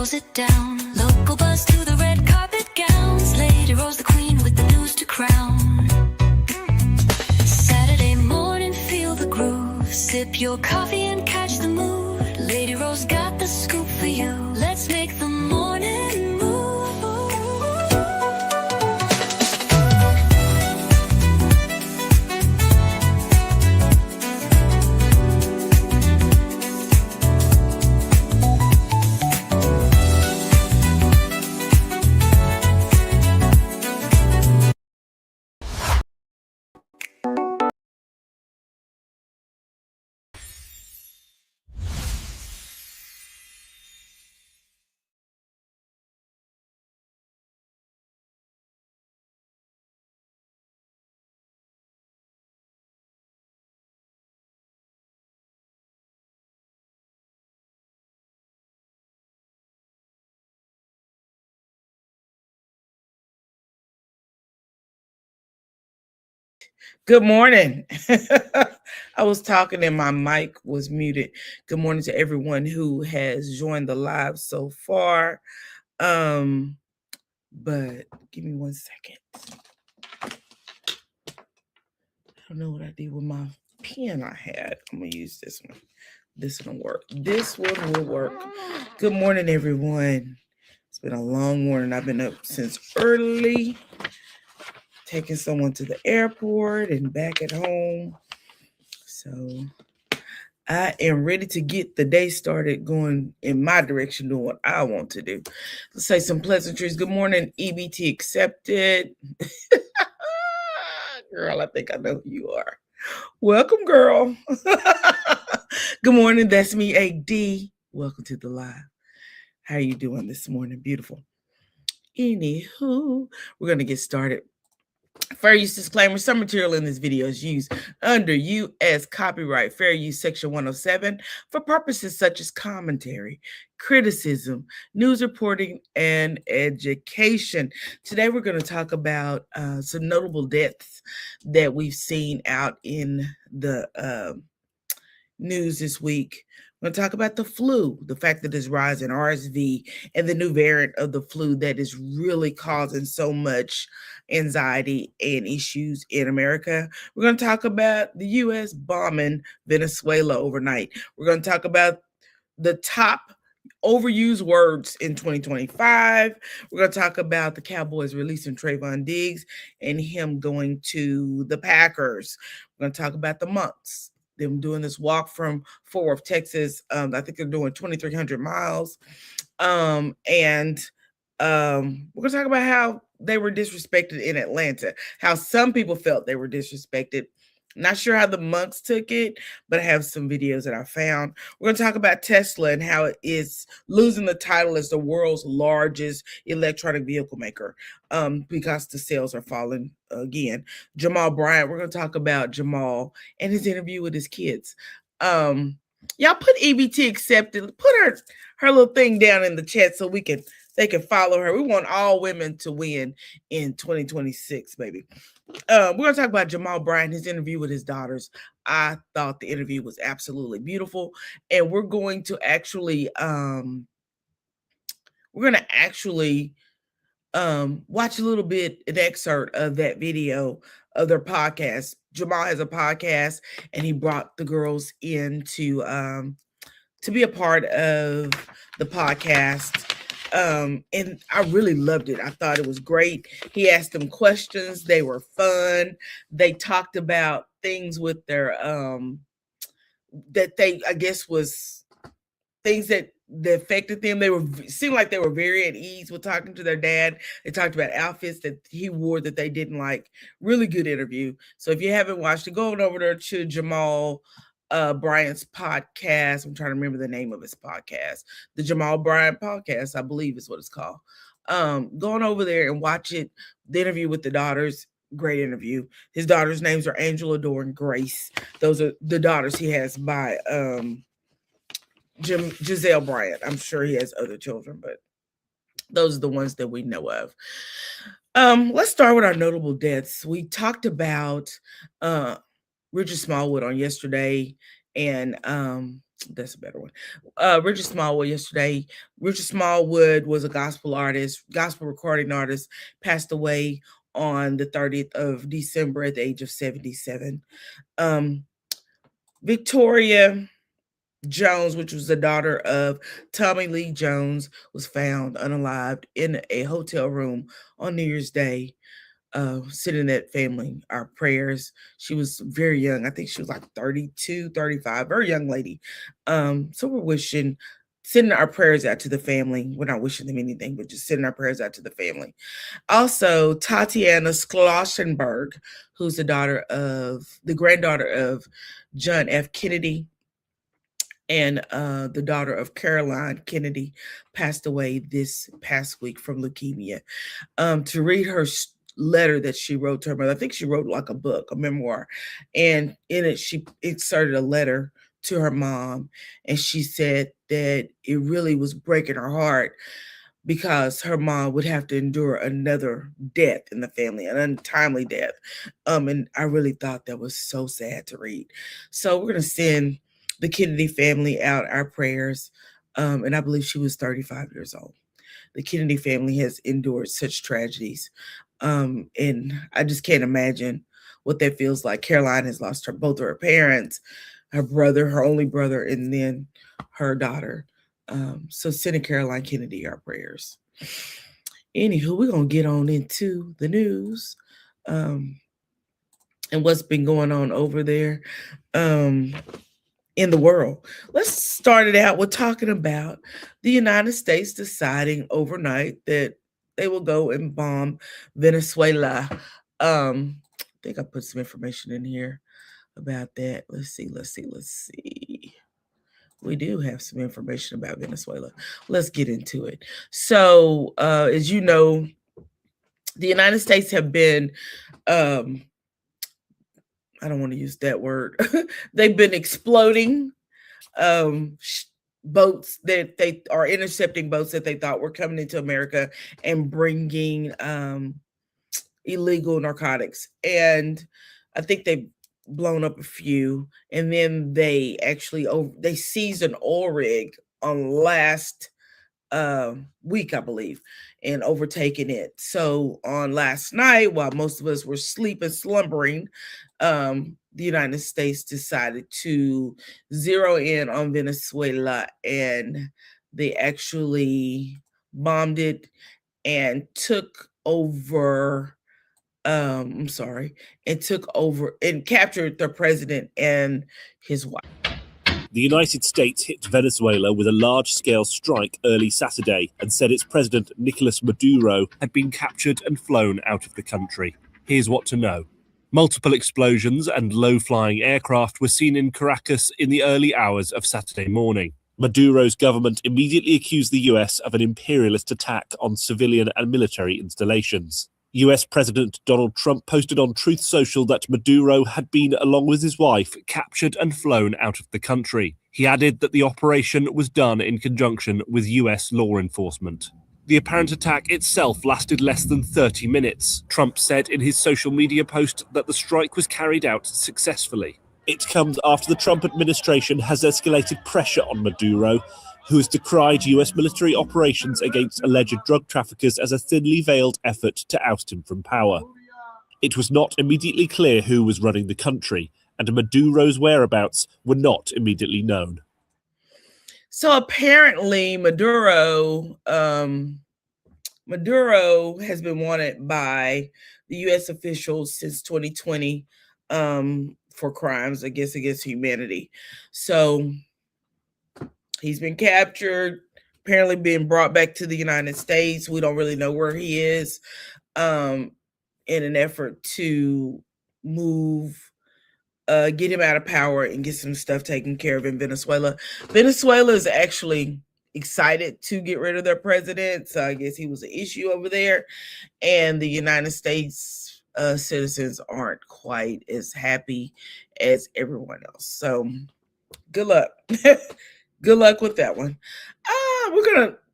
close it down. Local buzz to the red carpet gowns. LadyRo's the queen with the news to crown. Saturday morning, feel the groove. Sip your coffee and catch the mood. LadyRo's got the scoop for you. Let's make the morning move. Good morning. I was talking and my mic was muted. Good morning to everyone who has joined the live so far. But give me 1 second. I don't know what I did with my pen I had. I'm going to use this one. This one will work. This one will work. Good morning, everyone. It's been a long morning. I've been up since early, taking someone to the airport and back at home. So I am ready to get the day started going in my direction, doing what I want to do. Let's say some pleasantries. Good morning, EBT accepted. Girl, I think I know who you are. Welcome, girl. Good morning. That's me, AD. Welcome to the live. How are you doing this morning? Beautiful. Anywho, we're going to get started. Fair use disclaimer: some material in this video is used under U.S. copyright fair use section 107 for purposes such as commentary, criticism, news reporting, and education. Today we're going to talk about some notable deaths that we've seen out in the news this week. We're going to talk about the flu, the fact that it's rising, RSV, and the new variant of the flu that is really causing so much anxiety and issues in America. We're going to talk about the U.S. bombing Venezuela overnight. We're going to talk about the top overused words in 2025. We're going to talk about the Cowboys releasing Trayvon Diggs and him going to the Packers. We're going to talk about the monks. Them doing this walk from Fort Worth, Texas. I think they're doing 2,300 miles. We're going to talk about how they were disrespected in Atlanta, how some people felt they were disrespected. Not sure how the monks took it, but I have some videos that I found. We're going to talk about Tesla and how it is losing the title as the world's largest electronic vehicle maker because the sales are falling again. Jamal Bryant, we're going to talk about Jamal and his interview with his kids. Y'all put EBT accepted. Put her little thing down in the chat so they can follow her. We want all women to win in 2026, baby. We're going to talk about Jamal Bryant, his interview with his daughters. I thought the interview was absolutely beautiful. And we're going to actually watch a little bit, an excerpt of that video of their podcast. Jamal has a podcast, and he brought the girls in to be a part of the podcast. And I really loved it. I thought it was great. He asked them questions. They were fun. They talked about things with their that they, I guess, was things that affected them. Seemed like they were very at ease with talking to their dad. They talked about outfits that he wore that they didn't like. Really good interview. So if you haven't watched it, go on over there to Jamal Bryant's podcast. I'm trying to remember the name of his podcast. The Jamal Bryant podcast, I believe is what it's called. Going over there and watch it. The interview with the daughters. Great interview. His daughters' names are Angela, Adore, and Grace. Those are the daughters he has by Giselle Bryant. I'm sure he has other children, but those are the ones that we know of. Let's start with our notable deaths. We talked about Richard Smallwood on yesterday, and That's a better one. Richard Smallwood yesterday. Richard Smallwood was a gospel artist, gospel recording artist, passed away on the 30th of December at the age of 77. Victoria Jones, which was the daughter of Tommy Lee Jones, was found unalived in a hotel room on New Year's Day. Sending that family our prayers. She was very young. I think she was like 32, 35, very young lady. So we're sending our prayers out to the family. We're not wishing them anything, but just sending our prayers out to the family. Also, Tatiana Schlossenberg, who's the granddaughter of John F. Kennedy, and the daughter of Caroline Kennedy, passed away this past week from leukemia. To read her letter that she wrote to her mother, I think she wrote like a book, a memoir, and in it she inserted a letter to her mom, and she said that it really was breaking her heart because her mom would have to endure another death in the family, an untimely death. And I really thought that was so sad to read. So we're going to send the Kennedy family out our prayers. And I believe she was 35 years old. The Kennedy family has endured such tragedies. And I just can't imagine what that feels like. Caroline has lost both of her parents, her brother, her only brother, and then her daughter. So sending Caroline Kennedy our prayers. Anywho, we're going to get on into the news and what's been going on over there in the world. Let's start it out with talking about the United States deciding overnight that they will go and bomb Venezuela. I think I put some information in here about that. Let's see. We do have some information about Venezuela. Let's get into it. So, as you know, the United States have been, I don't want to use that word. They've been exploding boats that they are intercepting boats that they thought were coming into America and bringing illegal narcotics. And I think they've blown up a few, and then they actually they seized an oil rig on last week, I believe, and overtaken it. So on last night, while most of us were slumbering, the United States decided to zero in on Venezuela, and they actually bombed it and took over and took over and captured the president and his wife. The United States hit Venezuela with a large-scale strike early Saturday and said its president, Nicolas Maduro, had been captured and flown out of the country. Here's what to know. Multiple explosions and low-flying aircraft were seen in Caracas in the early hours of Saturday morning. Maduro's government immediately accused the US of an imperialist attack on civilian and military installations. US President Donald Trump posted on Truth Social that Maduro had been, along with his wife, captured and flown out of the country. He added that the operation was done in conjunction with US law enforcement. The apparent attack itself lasted less than 30 minutes. Trump said in his social media post that the strike was carried out successfully. It comes after the Trump administration has escalated pressure on Maduro, who has decried US military operations against alleged drug traffickers as a thinly veiled effort to oust him from power. It was not immediately clear who was running the country, and Maduro's whereabouts were not immediately known. So apparently Maduro has been wanted by the U.S. officials since 2020 for crimes, I guess, against humanity. So he's been captured, apparently being brought back to the United States. We don't really know where he is in an effort to get him out of power and get some stuff taken care of in Venezuela. Venezuela is actually excited to get rid of their president. So I guess he was an issue over there. And the United States citizens aren't quite as happy as everyone else. So good luck. Good luck with that one.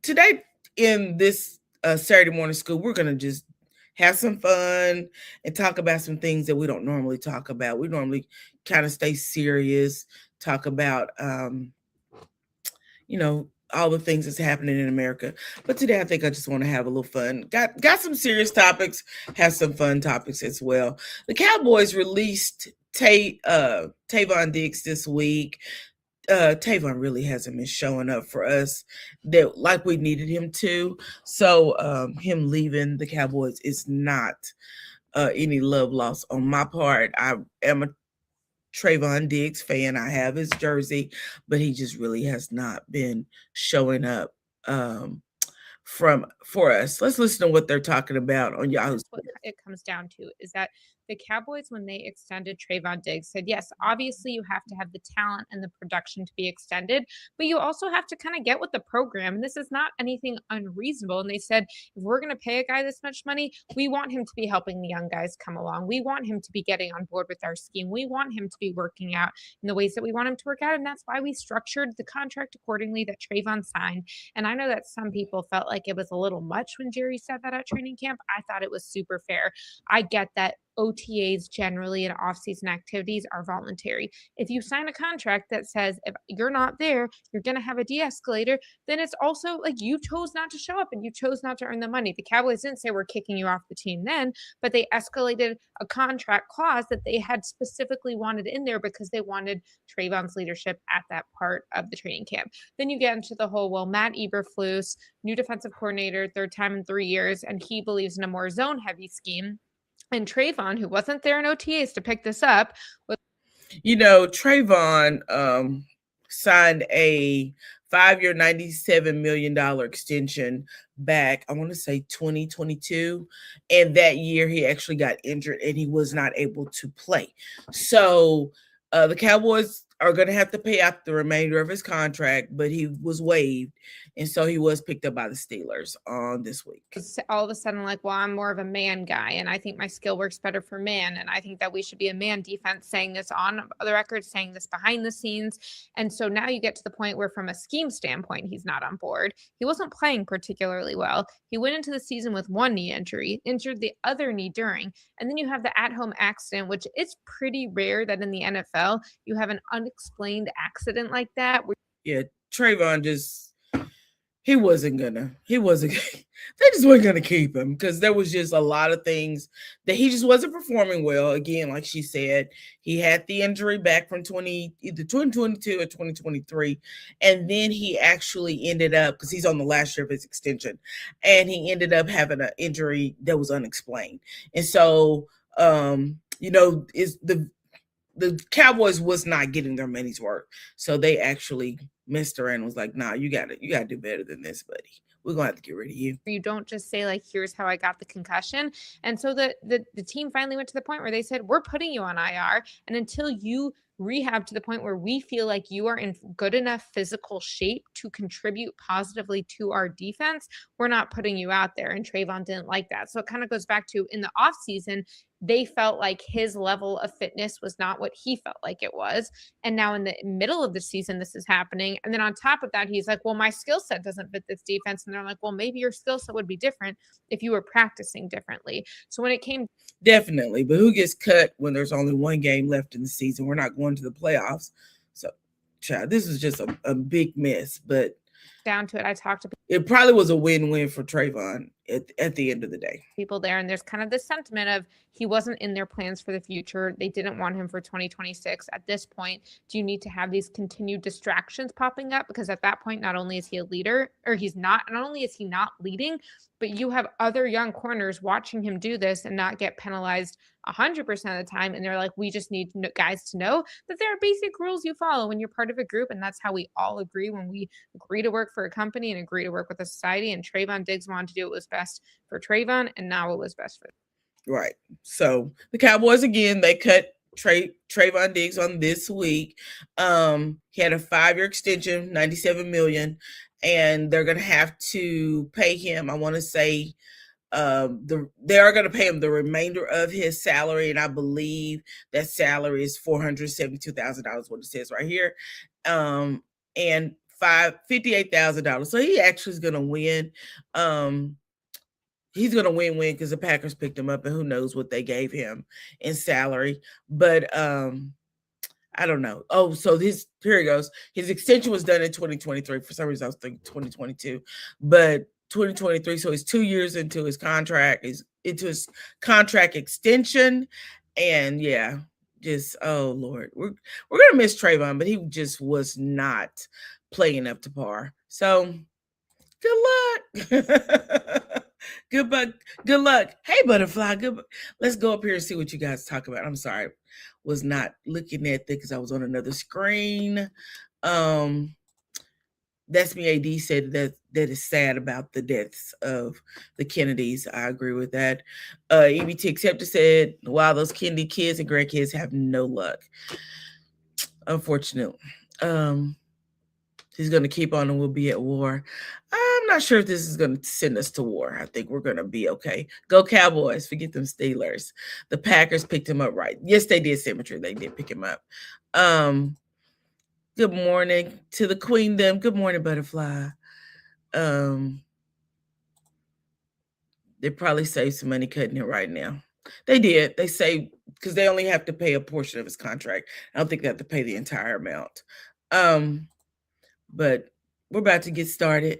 Today in this Saturday morning school, we're going to just have some fun and talk about some things that we don't normally talk about. We normally kind of stay serious, talk about all the things that's happening in America. But today I think I just want to have a little fun. Got some serious topics, have some fun topics as well. The Cowboys released Tavon Diggs this week. Tavon really hasn't been showing up for us that like we needed him to. So him leaving the Cowboys is not any love lost on my part. I am a Trayvon Diggs fan. I have his jersey, but he just really has not been showing up for us. Let's listen to what they're talking about on Yahoo. What it comes down to is that the Cowboys, when they extended Trayvon Diggs, said, yes, obviously you have to have the talent and the production to be extended, but you also have to kind of get with the program. And this is not anything unreasonable. And they said, if we're going to pay a guy this much money, we want him to be helping the young guys come along. We want him to be getting on board with our scheme. We want him to be working out in the ways that we want him to work out. And that's why we structured the contract accordingly that Trayvon signed. And I know that some people felt like it was a little much when Jerry said that at training camp. I thought it was super fair. I get that OTAs generally and off-season activities are voluntary. If you sign a contract that says if you're not there, you're going to have a de-escalator, then it's also like you chose not to show up and you chose not to earn the money. The Cowboys didn't say we're kicking you off the team then, but they escalated a contract clause that they had specifically wanted in there because they wanted Trayvon's leadership at that part of the training camp. Then you get into the whole, well, Matt Eberflus, new defensive coordinator, third time in 3 years, and he believes in a more zone-heavy scheme. And Trayvon, who wasn't there in OTAs to pick this up, Trayvon signed a 5-year, $97 million extension back, I want to say 2022. And that year he actually got injured and he was not able to play. So the Cowboys are going to have to pay out the remainder of his contract, but he was waived. And so he was picked up by the Steelers on this week. All of a sudden, like, well, I'm more of a man guy, and I think my skill works better for man, and I think that we should be a man defense, saying this on the record, saying this behind the scenes. And so now you get to the point where from a scheme standpoint, he's not on board. He wasn't playing particularly well. He went into the season with one knee injury, injured the other knee during, and then you have the at-home accident, which is pretty rare that in the NFL you have an unexplained accident like that. Yeah, Trayvon they just weren't gonna keep him because there was just a lot of things that he just wasn't performing well. Again, like she said, he had the injury back from either 2022 or 2023, and then he actually ended up, because he's on the last year of his extension, and he ended up having an injury that was unexplained. And so is the Cowboys was not getting their money's worth. So they actually messed around and was like, nah, you gotta do better than this, buddy. We're gonna have to get rid of you. You don't just say, like, here's how I got the concussion. And so the team finally went to the point where they said, we're putting you on IR, and until you rehab to the point where we feel like you are in good enough physical shape to contribute positively to our defense, we're not putting you out there. And Trayvon didn't like that. So it kind of goes back to, in the offseason, they felt like his level of fitness was not what he felt like it was. And now in the middle of the season, this is happening. And then on top of that, he's like, well, my skill set doesn't fit this defense. And they're like, well, maybe your skill set would be different if you were practicing differently. So when it came... Definitely. But who gets cut when there's only one game left in the season? We're not going to the playoffs. So, child, this is just a big mess. But down to it, I talked to people. It probably was a win-win for Trayvon at the end of the day. People there, and there's kind of this sentiment of he wasn't in their plans for the future. They didn't want him for 2026. At this point, do you need to have these continued distractions popping up? Because at that point, not only is he a leader, or not only is he not leading, but you have other young corners watching him do this and not get penalized 100% of the time. And they're like, we just need guys to know that there are basic rules you follow when you're part of a group. And that's how we all agree when we agree to work for a company and agree to work with a society. And Trayvon Diggs wanted to do what was best for Trayvon, and now it was best for them. Right. So the Cowboys, again, they cut Trayvon Diggs on this week. He had a 5-year extension, $97 million, and they're going to have to pay him, I want to say, they are going to pay him the remainder of his salary, and I believe that salary is $472,000, what it says right here, and $58,000. So he actually is going to win. He's going to win because the Packers picked him up, and who knows what they gave him in salary. But I I don't know. Oh, so here he goes. His extension was done in 2023. For some reason, I was thinking 2022, but 2023. So he's 2 years into his contract. He's into his contract extension, and yeah, just oh Lord, we're gonna miss Trayvon, but he just was not playing up to par. So good luck. Good luck. Hey, butterfly. Let's go up here and see what you guys talk about. I'm sorry, was not looking at that because I was on another screen. That's me. AD said that is sad about the deaths of the Kennedys. I agree with that. EBT Accepted said, wow, those Kennedy kids and grandkids have no luck. Unfortunately. He's going to keep on and we'll be at war. I'm not sure if this is going to send us to war. I think we're going to be okay. Go Cowboys. Forget them Steelers. The Packers picked him up right. Yes, they did, Symmetry. They did pick him up. Good morning to the queen them. Good morning, butterfly. They probably saved some money cutting it right now. They did. They saved because they only have to pay a portion of his contract. I don't think they have to pay the entire amount. But we're about to get started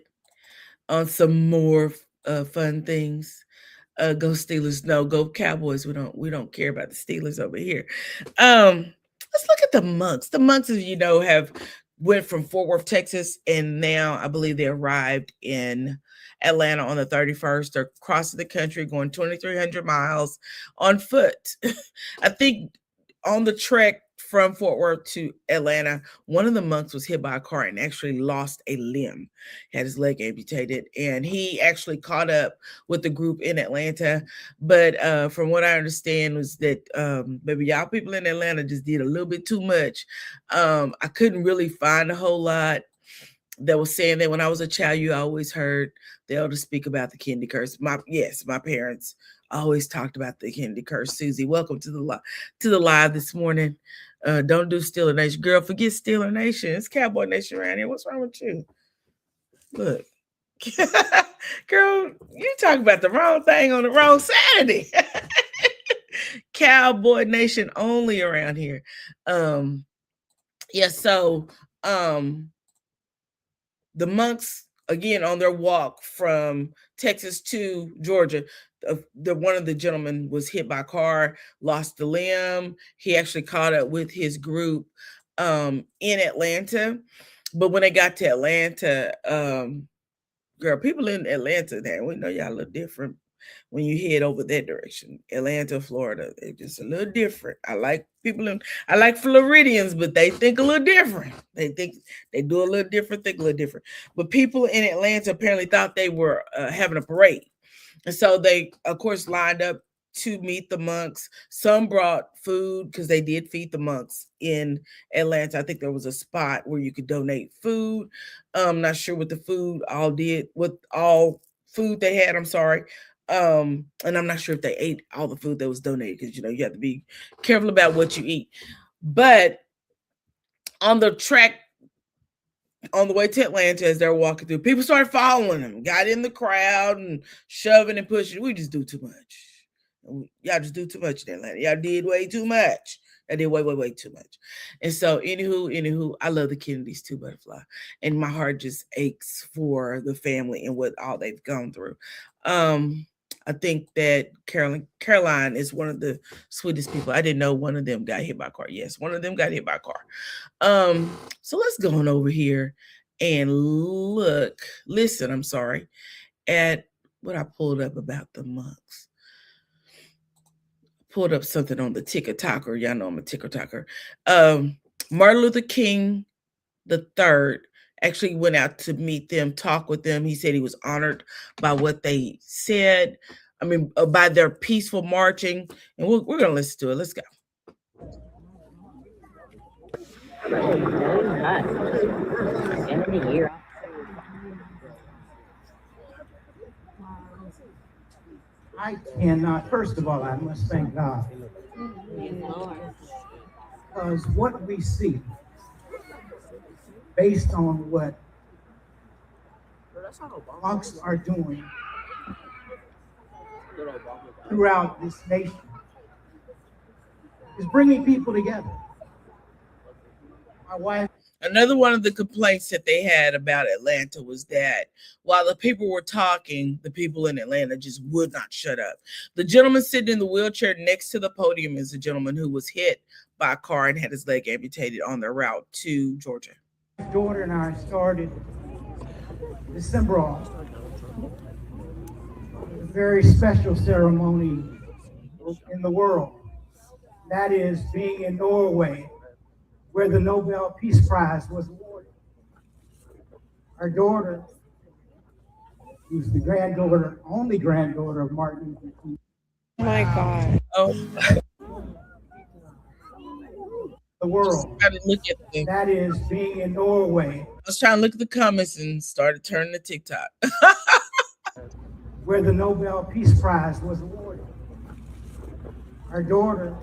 on some more fun things. Go Steelers. No, go Cowboys. We don't care about the Steelers over here. Let's look at the monks. The monks, as you know, have went from Fort Worth, Texas, and now I believe they arrived in Atlanta on the 31st. They're crossing the country, going 2,300 miles on foot. I think on the trek from Fort Worth to Atlanta, one of the monks was hit by a car and actually lost a limb, had his leg amputated, and he actually caught up with the group in Atlanta. But from what I understand was that maybe y'all people in Atlanta just did a little bit too much. I couldn't really find a whole lot that was saying that when I was a child, you always heard the elders speak about the Kennedy curse. My parents always talked about the Kennedy curse. Susie, welcome to the live this morning. Don't do Steeler Nation. Girl, forget Steeler Nation. It's Cowboy Nation around here. What's wrong with you? Look. Girl, you talk about the wrong thing on the wrong Saturday. Cowboy Nation only around here. The monks, again, on their walk from Texas to Georgia, one of the gentlemen was hit by a car, lost a limb. He actually caught up with his group in Atlanta. But when they got to Atlanta, girl, people in Atlanta, we know y'all a little different when you head over that direction. Atlanta, Florida, they're just a little different. I like Floridians, but they think a little different. They think they do a little different, think a little different. But people in Atlanta apparently thought they were having a parade. And so they, of course, lined up to meet the monks. Some brought food because they did feed the monks in Atlanta. I think there was a spot where you could donate food. I'm not sure what the food all food they had. I'm sorry. And I'm not sure if they ate all the food that was donated because, you have to be careful about what you eat. But on the track, on the way to Atlanta, as they're walking through, people started following them, got in the crowd and shoving and pushing. We just do too much. Y'all just do too much in Atlanta. Y'all did way too much. I did way too much. And so, anywho, I love the Kennedys too, butterfly. And my heart just aches for the family and what all they've gone through. I think that Caroline is one of the sweetest people. I didn't know one of them got hit by a car. Yes, one of them got hit by a car. So let's go on over here and listen, at what I pulled up about the monks. Pulled up something on the ticker-tocker. Y'all know I'm a ticker-tocker. Martin Luther King III actually went out to meet them, talk with them. He said he was honored by what they said. By their peaceful marching. And we're going to listen to it. Let's go. End of the year. I cannot, first of all, I must thank God. Because what we see, based on what monks are doing throughout this nation, is bringing people together. My wife. Another one of the complaints that they had about Atlanta was that while the people were talking, the people in Atlanta just would not shut up. The gentleman sitting in the wheelchair next to the podium is a gentleman who was hit by a car and had his leg amputated on their route to Georgia. My daughter and I started December off a very special ceremony in the world. That is being in Norway, where the Nobel Peace Prize was awarded. Our daughter, who's the granddaughter, only granddaughter of Martin Luther King. Oh my God. Oh, The world. I look at them. That is being in Norway. I was trying to look at the comments and started turning to TikTok. Where the Nobel Peace Prize was awarded. Our daughter,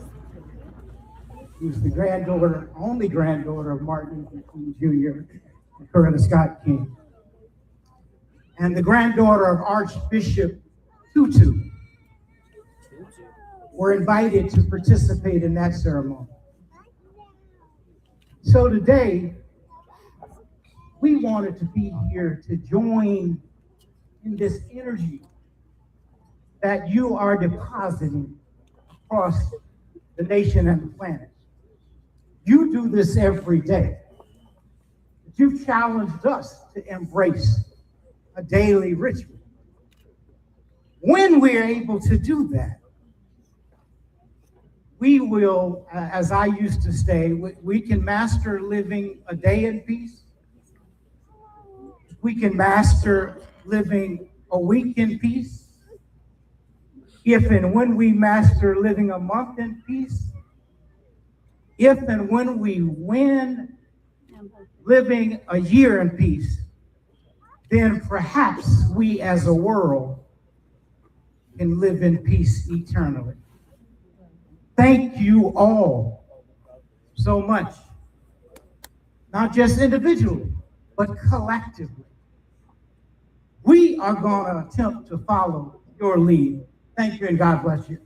who's the granddaughter, only granddaughter of Martin Luther King Jr. and Coretta Scott King, and the granddaughter of Archbishop Tutu, were invited to participate in that ceremony. So today, we wanted to be here to join in this energy that you are depositing across the nation and the planet. You do this every day. You've challenged us to embrace a daily ritual. When we're able to do that, we will, as I used to say, we can master living a day in peace. We can master living a week in peace. If and when we master living a month in peace, if and when we win living a year in peace, then perhaps we as a world can live in peace eternally. Thank you all so much, not just individually, but collectively. We are going to attempt to follow your lead. Thank you, and God bless you.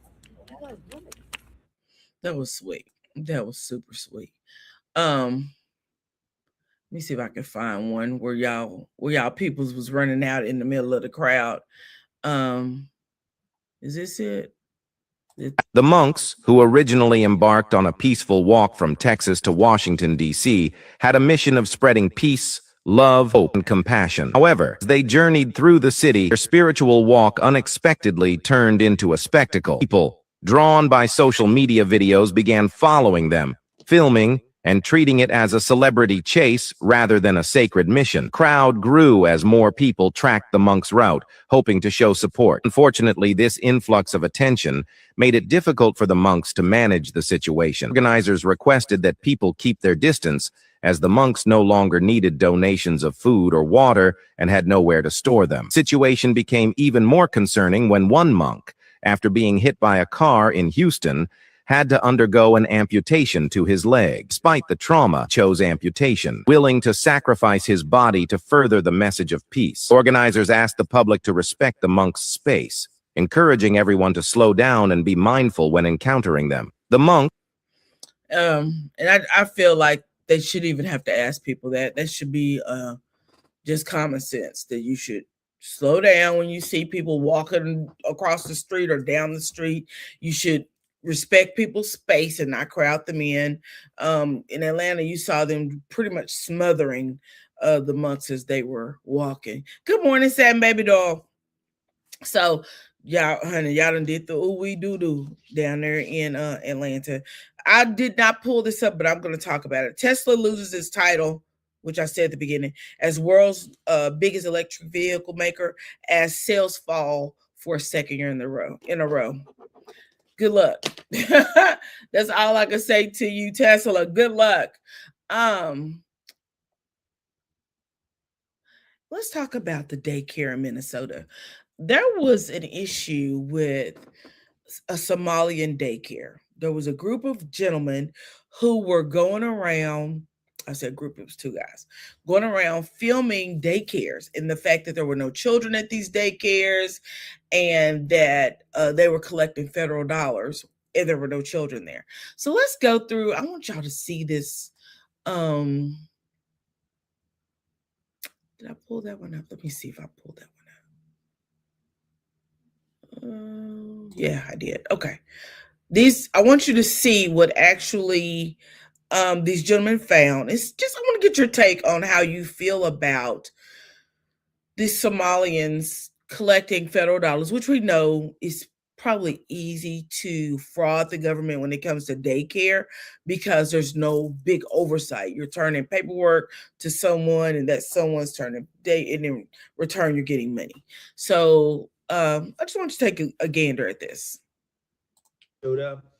That was sweet. That was super sweet. Let me see if I can find one where y'all peoples was running out in the middle of the crowd. Is this it? The monks, who originally embarked on a peaceful walk from Texas to Washington, D.C., had a mission of spreading peace, love, hope, and compassion. However, as they journeyed through the city, their spiritual walk unexpectedly turned into a spectacle. People, drawn by social media videos, began following them, filming, and treating it as a celebrity chase rather than a sacred mission. The crowd grew as more people tracked the monks' route, hoping to show support. Unfortunately, this influx of attention made it difficult for the monks to manage the situation. Organizers requested that people keep their distance, as the monks no longer needed donations of food or water and had nowhere to store them. The situation became even more concerning when one monk, after being hit by a car in Houston, had to undergo an amputation to his leg. Despite the trauma, chose amputation, willing to sacrifice his body to further the message of peace. Organizers asked the public to respect the monks' space, encouraging everyone to slow down and be mindful when encountering them. The monk, and I feel like they should even have to ask people that. That should be just common sense, that you should slow down when you see people walking across the street or down the street. You should respect people's space and not crowd them in. In Atlanta, you saw them pretty much smothering the monks as they were walking. Good morning, Sam Baby Doll. So y'all, honey, y'all done did the ooh-wee doo-doo down there in Atlanta. I did not pull this up, but I'm going to talk about it. Tesla loses its title, which I said at the beginning, as world's biggest electric vehicle maker, as sales fall for a second year in a row. Good luck. That's all I can say to you, Tesla. Good luck. Let's talk about the daycare in Minnesota. There was an issue with a Somalian daycare. There was a group of gentlemen who were going around. I said group, it was two guys going around filming daycares, and the fact that there were no children at these daycares, and that they were collecting federal dollars and there were no children there. So let's go through. I want y'all to see this Did I pull that one up? Let me see if I pulled that one up. Yeah, I did. Okay. I want you to see what actually these gentlemen found. It's just, I want to get your take on how you feel about these Somalians collecting federal dollars, which we know is probably easy to fraud the government when it comes to daycare because there's no big oversight. You're turning paperwork to someone and that someone's turning day, and in return you're getting money. So I just want you to take a gander at this.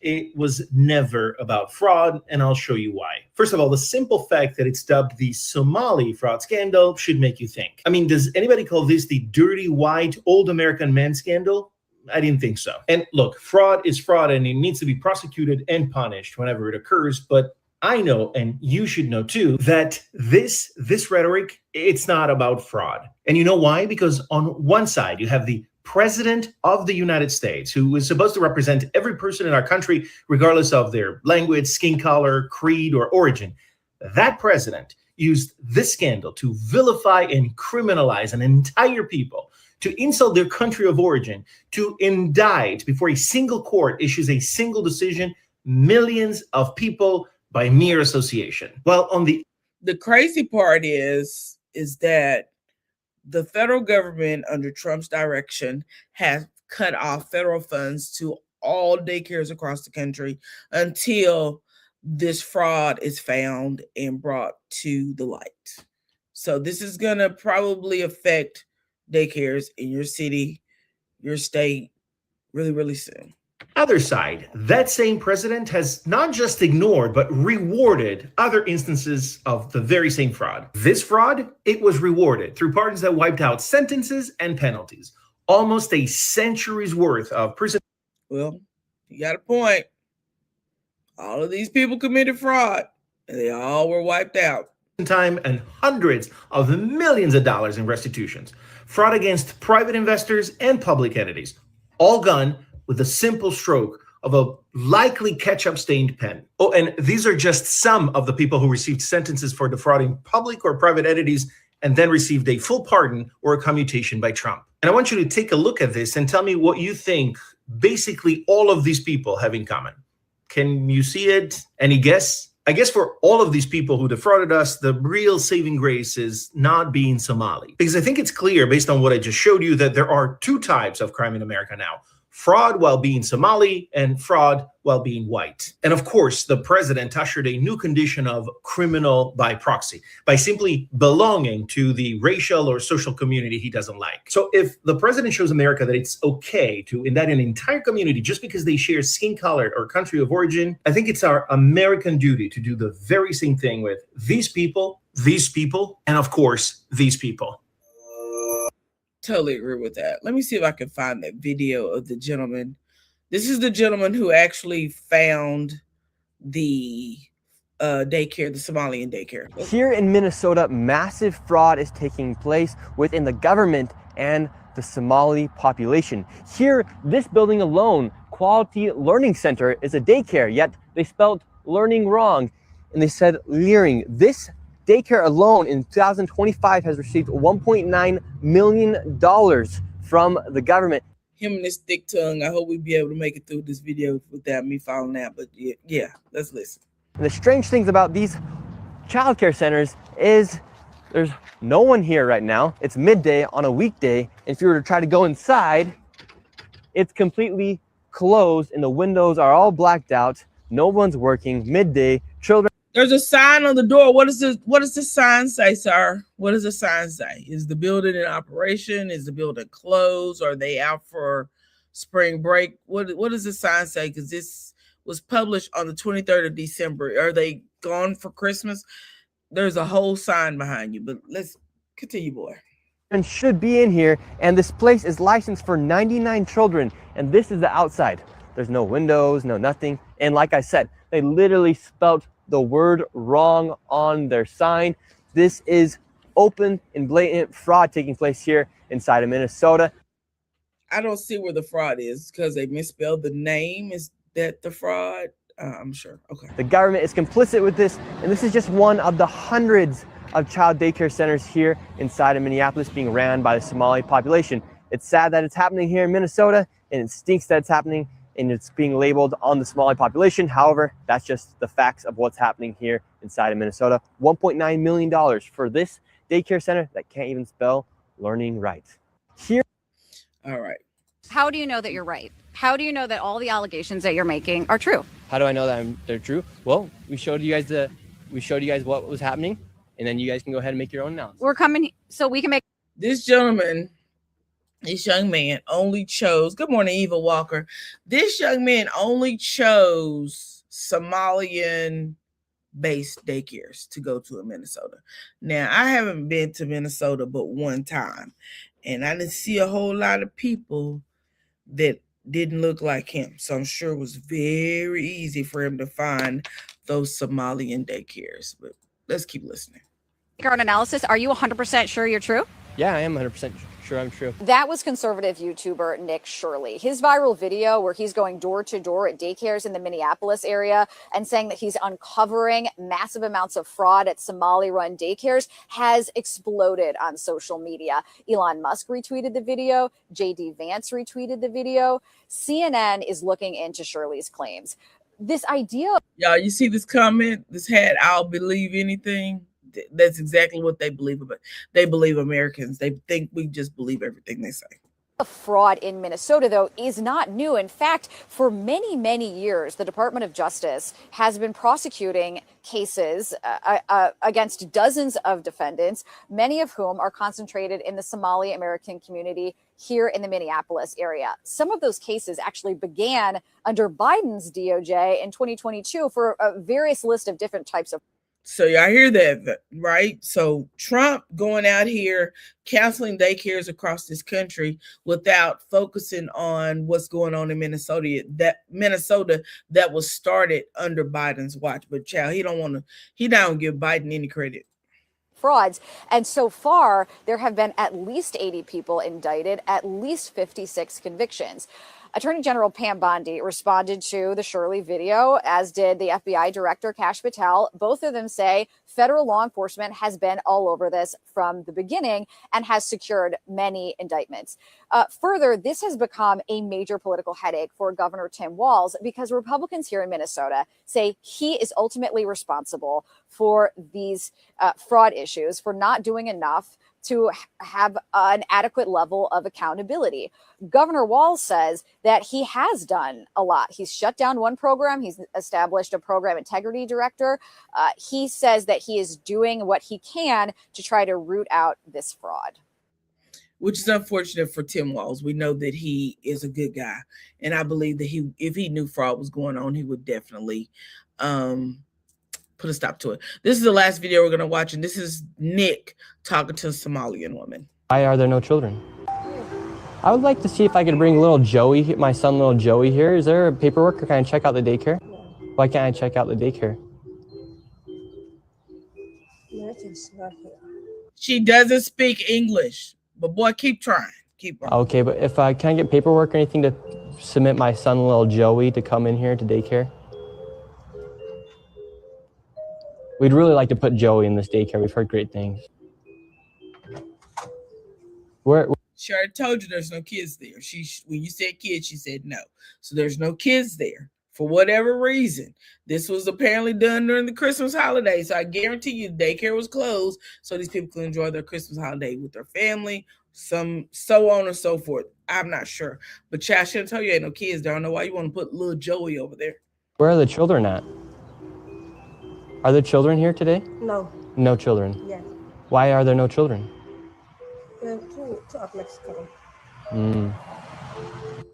It was never about fraud, and I'll show you why. First of all, the simple fact that it's dubbed the Somali fraud scandal should make you think. I mean, does anybody call this the dirty, white, old American man scandal? I didn't think so. And look, fraud is fraud, and it needs to be prosecuted and punished whenever it occurs, but I know, and you should know too, that this rhetoric, it's not about fraud. And you know why? Because on one side, you have the President of the United States, who is supposed to represent every person in our country, regardless of their language, skin color, creed, or origin. That president used this scandal to vilify and criminalize an entire people, to insult their country of origin, to indict before a single court issues a single decision, millions of people by mere association. Well, on the crazy part is that the federal government under Trump's direction has cut off federal funds to all daycares across the country until this fraud is found and brought to the light. So this is going to probably affect daycares in your city, your state, really, really soon. Other side, that same president has not just ignored, but rewarded other instances of the very same fraud. This fraud, it was rewarded through pardons that wiped out sentences and penalties. Almost a century's worth of prison. Well, you got a point. All of these people committed fraud, and they all were wiped out. Time and hundreds of millions of dollars in restitutions. Fraud against private investors and public entities. All gone with a simple stroke of a likely ketchup-stained pen. Oh, and these are just some of the people who received sentences for defrauding public or private entities and then received a full pardon or a commutation by Trump. And I want you to take a look at this and tell me what you think basically all of these people have in common. Can you see it? Any guess? I guess for all of these people who defrauded us, the real saving grace is not being Somali. Because I think it's clear based on what I just showed you that there are two types of crime in America now. Fraud while being Somali and fraud while being white. And of course, the president ushered a new condition of criminal by proxy, by simply belonging to the racial or social community he doesn't like. So if the president shows America that it's okay to indict an entire community just because they share skin color or country of origin, I think it's our American duty to do the very same thing with these people, and of course, these people. Totally agree with that. Let me see if I can find that video of the gentleman. This is the gentleman who actually found the daycare, the Somalian daycare. Here in Minnesota, massive fraud is taking place within the government and the Somali population. Here, this building alone, Quality Learning Center, is a daycare, yet they spelled learning wrong, and they said leering. This daycare alone in 2025 has received $1.9 million from the government. Him and his thick tongue. I hope we'll be able to make it through this video without me following that. But yeah, let's listen. And the strange things about these childcare centers is there's no one here right now. It's midday on a weekday. And if you were to try to go inside, it's completely closed and the windows are all blacked out. No one's working. Midday, children. There's a sign on the door. What does the sign say, sir? What does the sign say? Is the building in operation? Is the building closed? Are they out for spring break? What does the sign say? Because this was published on the 23rd of December. Are they gone for Christmas? There's a whole sign behind you, but let's continue, boy. And should be in here, and this place is licensed for 99 children, and this is the outside. There's no windows, no nothing. And like I said, they literally spelled the word wrong on their sign. This is open and blatant fraud taking place here inside of Minnesota. I don't see where the fraud is because they misspelled the name. Is that the fraud? I'm sure. Okay. The government is complicit with this, and this is just one of the hundreds of child daycare centers here inside of Minneapolis being ran by the Somali population. It's sad that it's happening here in Minnesota, and it stinks that it's happening and it's being labeled on the Somali population. However, that's just the facts of what's happening here inside of Minnesota. $1.9 million for this daycare center that can't even spell learning right. Here. All right. How do you know that you're right? How do you know that all the allegations that you're making are true? How do I know that they're true? Well, we showed you guys what was happening, and then you guys can go ahead and make your own analysis. We're coming so we can make This gentleman, this young man only chose, good morning, Eva Walker. This young man only chose Somalian based daycares to go to in Minnesota. Now, I haven't been to Minnesota but one time, and I didn't see a whole lot of people that didn't look like him. So I'm sure it was very easy for him to find those Somalian daycares. But let's keep listening. our own analysis. Are you 100% sure you're true? Yeah, I am 100% sure I'm true. That was conservative YouTuber Nick Shirley. His viral video where he's going door to door at daycares in the Minneapolis area and saying that he's uncovering massive amounts of fraud at Somali-run daycares has exploded on social media. Elon Musk retweeted the video. J.D. Vance retweeted the video. CNN is looking into Shirley's claims. This idea... Y'all, you see this comment? This had, I'll believe anything. That's exactly what they believe about. They believe Americans. They think we just believe everything they say. Fraud in Minnesota, though, is not new. In fact, for many, many years, the Department of Justice has been prosecuting cases against dozens of defendants, many of whom are concentrated in the Somali American community here in the Minneapolis area. Some of those cases actually began under Biden's DOJ in 2022 for a various list of different types of. So y'all hear that, right? So Trump going out here canceling daycares across this country without focusing on what's going on in Minnesota. That was started under Biden's watch. But child, he don't give Biden any credit. Frauds. And so far, there have been at least 80 people indicted, at least 56 convictions. Attorney General Pam Bondi responded to the Shirley video, as did the FBI Director Kash Patel. Both of them say federal law enforcement has been all over this from the beginning and has secured many indictments. Further, this has become a major political headache for Governor Tim Walz because Republicans here in Minnesota say he is ultimately responsible for these fraud issues, for not doing enough to have an adequate level of accountability. Governor Walz says that he has done a lot. He's shut down one program. He's established a program integrity director. He says that he is doing what he can to try to root out this fraud. Which is unfortunate for Tim Walz. We know that he is a good guy. And I believe that if he knew fraud was going on, he would definitely put a stop to it. This is the last video we're going to watch, and this is Nick talking to a Somalian woman. Why are there no children? I would like to see if I could bring little Joey, my son, little Joey here. Is there paperwork, or can I check out the daycare? Why can't I check out the daycare? She doesn't speak English, but boy, keep trying. Keep on. Okay, but if I can get paperwork or anything to submit my son, little Joey, to come in here to daycare? We'd really like to put Joey in this daycare. We've heard great things. She already told you there's no kids there. When you said kids, she said no. So there's no kids there for whatever reason. This was apparently done during the Christmas holiday. So I guarantee you daycare was closed so these people could enjoy their Christmas holiday with their family, so on and so forth. I'm not sure. But child, I shouldn't tell you ain't no kids there. I don't know why you want to put little Joey over there. Where are the children at? Are there children here today? No. No children? Yes. Why are there no children? Two of Mexico.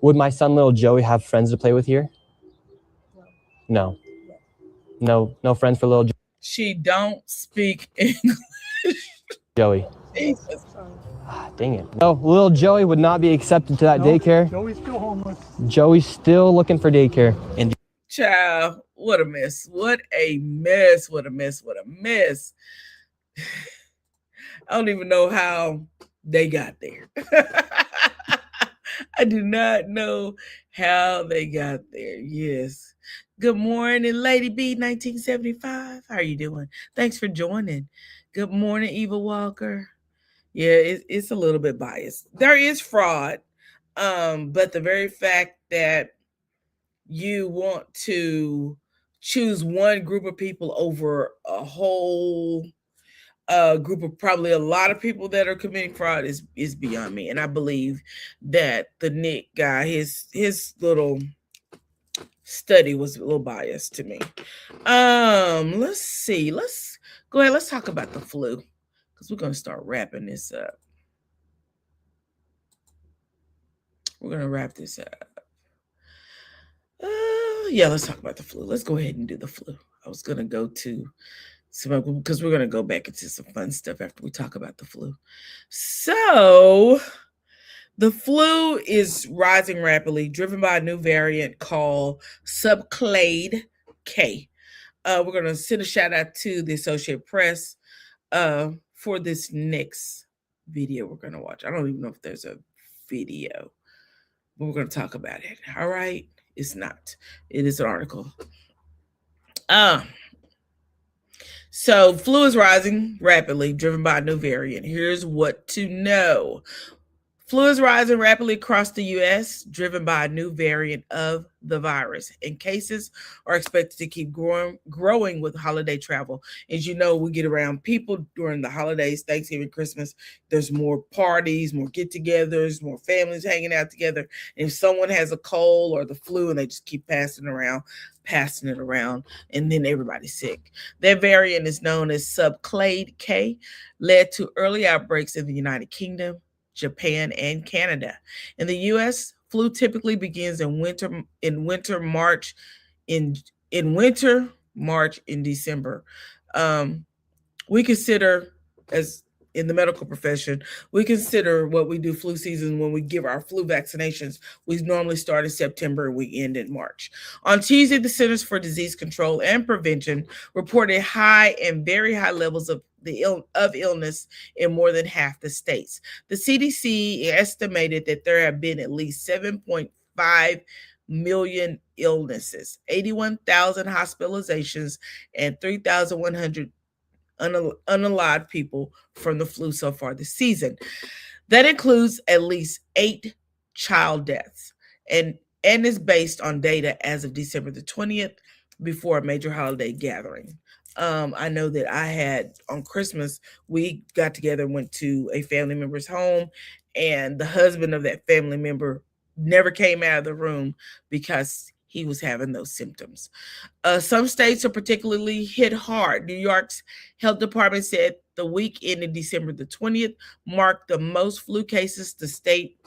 Would my son, little Joey, have friends to play with here? No. No. No friends for little She don't speak English. Joey. Jesus. Dang it. No, little Joey would not be accepted to that daycare. Joey's still homeless. Joey's still looking for daycare. And Child, what a mess. What a mess. What a mess. What a mess. I don't even know how they got there. I do not know how they got there. Yes. Good morning, Lady B 1975. How are you doing? Thanks for joining. Good morning, Eva Walker. Yeah, it's a little bit biased. There is fraud, but the very fact that you want to choose one group of people over a whole group of probably a lot of people that are committing fraud is beyond me. And I believe that the Nick guy, his little study was a little biased to me. Let's see. Let's go ahead. Let's talk about the flu because we're going to start wrapping this up. We're going to wrap this up. Yeah, let's talk about the flu. Let's go ahead and do the flu. I was going to go to some, because we're going to go back into some fun stuff after we talk about the flu. So the flu is rising rapidly, driven by a new variant called subclade K. We're going to send a shout out to the Associated Press for this next video we're going to watch. I don't even know if there's a video, but we're going to talk about it. All right. It's not. It is an article. So flu is rising rapidly, driven by a new variant. Here's what to know. Flu is rising rapidly across the U.S., driven by a new variant of the virus, and cases are expected to keep growing with holiday travel. As you know, we get around people during the holidays, Thanksgiving, Christmas. There's more parties, more get-togethers, more families hanging out together. And if someone has a cold or the flu and they just keep passing it around, and then everybody's sick. That variant is known as subclade K, led to early outbreaks in the United Kingdom, Japan, and Canada. In the U.S., flu typically begins in March, in December. We consider, as in the medical profession, we consider what we do flu season when we give our flu vaccinations. We normally start in September and we end in March. On Tuesday, the Centers for Disease Control and Prevention reported high and very high levels of illness in more than half the states. The CDC estimated that there have been at least 7.5 million illnesses, 81,000 hospitalizations, and 3,100 unalive people from the flu so far this season. That includes at least 8 child deaths, and is based on data as of December the 20th, before a major holiday gathering. I know that I had on Christmas, we got together and went to a family member's home, and the husband of that family member never came out of the room because he was having those symptoms. Some states are particularly hit hard. New York's health department said the week ending December the 20th marked the most flu cases the state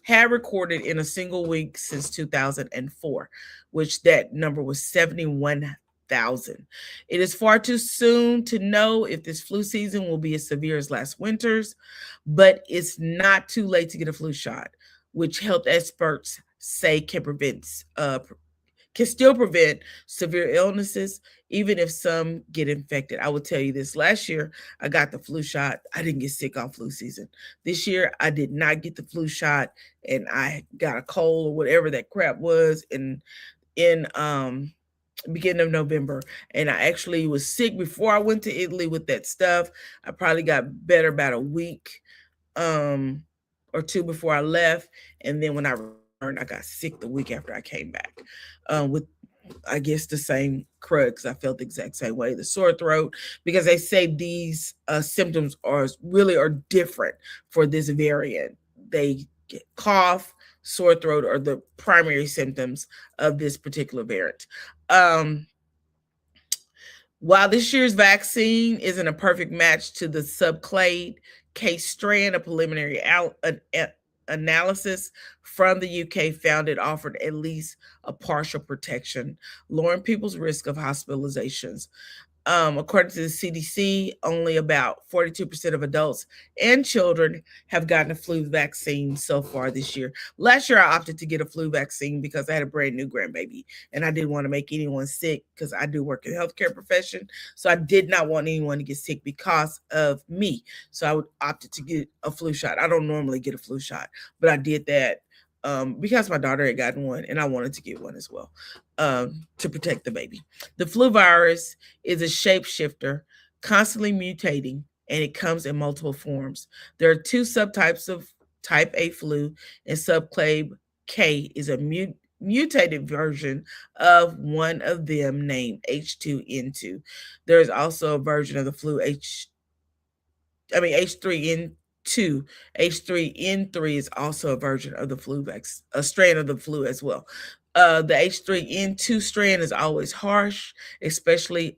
had recorded in a single week since 2004, which that number was 71,000. It is far too soon to know if this flu season will be as severe as last winter's, but it's not too late to get a flu shot, which health experts say can still prevent severe illnesses, even if some get infected. I will tell you this. Last year, I got the flu shot. I didn't get sick on flu season. This year, I did not get the flu shot, and I got a cold or whatever that crap was in beginning of November. And I actually was sick before I went to Italy with that stuff. I probably got better about a week or two before I left. And then when I returned, I got sick the week after I came back with, I guess, the same crud, because I felt the exact same way, the sore throat, because they say these symptoms are different for this variant. They get cough, sore throat are the primary symptoms of this particular variant. While this year's vaccine isn't a perfect match to the subclade K strand, a preliminary analysis from the UK found it offered at least a partial protection, lowering people's risk of hospitalizations. According to the CDC, only about 42% of adults and children have gotten a flu vaccine so far this year. Last year, I opted to get a flu vaccine because I had a brand new grandbaby, and I didn't want to make anyone sick because I do work in the healthcare profession. So I did not want anyone to get sick because of me. So I opted to get a flu shot. I don't normally get a flu shot, but I did that because my daughter had gotten one and I wanted to get one as well, to protect the baby. The flu virus is a shapeshifter, constantly mutating, and it comes in multiple forms. There are two subtypes of type A flu, and subclade K is a mutated version of one of them named H2N2. There is also a version of the flu H3N2. H3N3 is also a version of the flu vaccine, a strand of the flu as well. The H3N2 strand is always harsh, especially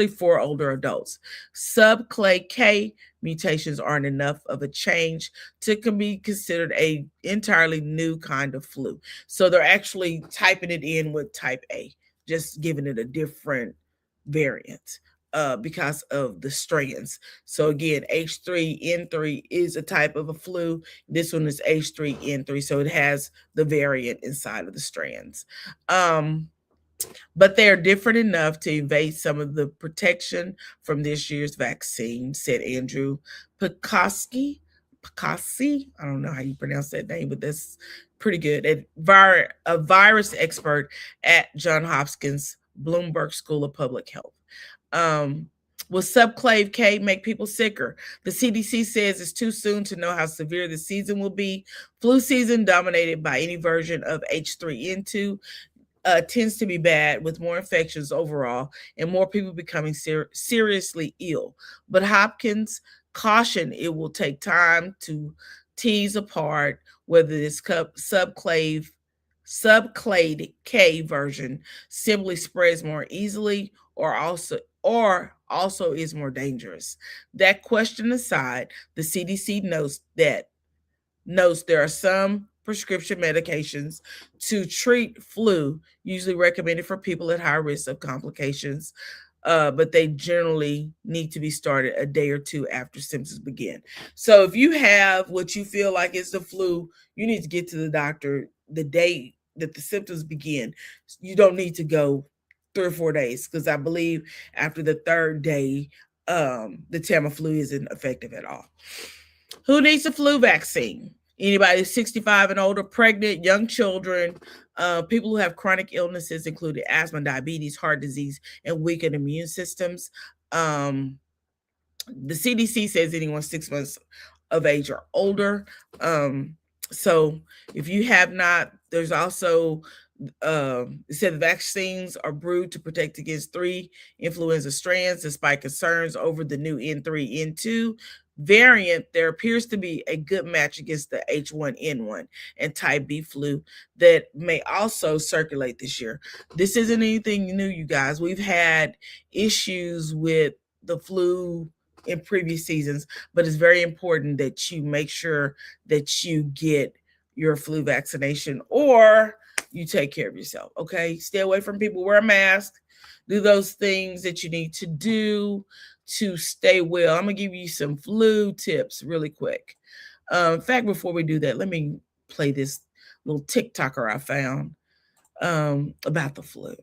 for older adults. Subclade K mutations aren't enough of a change to be considered a entirely new kind of flu. So they're actually typing it in with type A, just giving it a different variant. Because of the strands. So again, H3N3 is a type of a flu. This one is H3N3, so it has the variant inside of the strands. But they are different enough to evade some of the protection from this year's vaccine, said Andrew Pekoski. I don't know how you pronounce that name, but that's pretty good. A virus expert at Johns Hopkins Bloomberg School of Public Health. Will subclade K make people sicker? The CDC says it's too soon to know how severe the season will be. Flu season, dominated by any version of H3N2, tends to be bad, with more infections overall and more people becoming seriously ill. But Hopkins cautioned it will take time to tease apart whether this subclade K version simply spreads more easily or also is more dangerous. That question aside, the CDC notes there are some prescription medications to treat flu, usually recommended for people at high risk of complications, but they generally need to be started a day or two after symptoms begin. So if you have what you feel like is the flu, you need to get to the doctor the day that the symptoms begin. You don't need to go 3 or 4 days, because I believe after the 3rd day, the Tamiflu isn't effective at all. Who needs a flu vaccine? Anybody 65 and older, pregnant, young children, people who have chronic illnesses, including asthma, diabetes, heart disease, and weakened immune systems. The CDC says anyone 6 months of age or older. So if you have not, there's also it said the vaccines are brewed to protect against 3 influenza strands. Despite concerns over the new N3N2 variant, there appears to be a good match against the H1N1 and type B flu that may also circulate this year. This isn't anything new, you guys. We've had issues with the flu in previous seasons, but it's very important that you make sure that you get your flu vaccination or you take care of yourself. Okay, stay away from people, wear a mask, do those things that you need to do to stay well. I'm gonna give you some flu tips really quick. In fact, before we do that, let me play this little TikToker I found about the flu.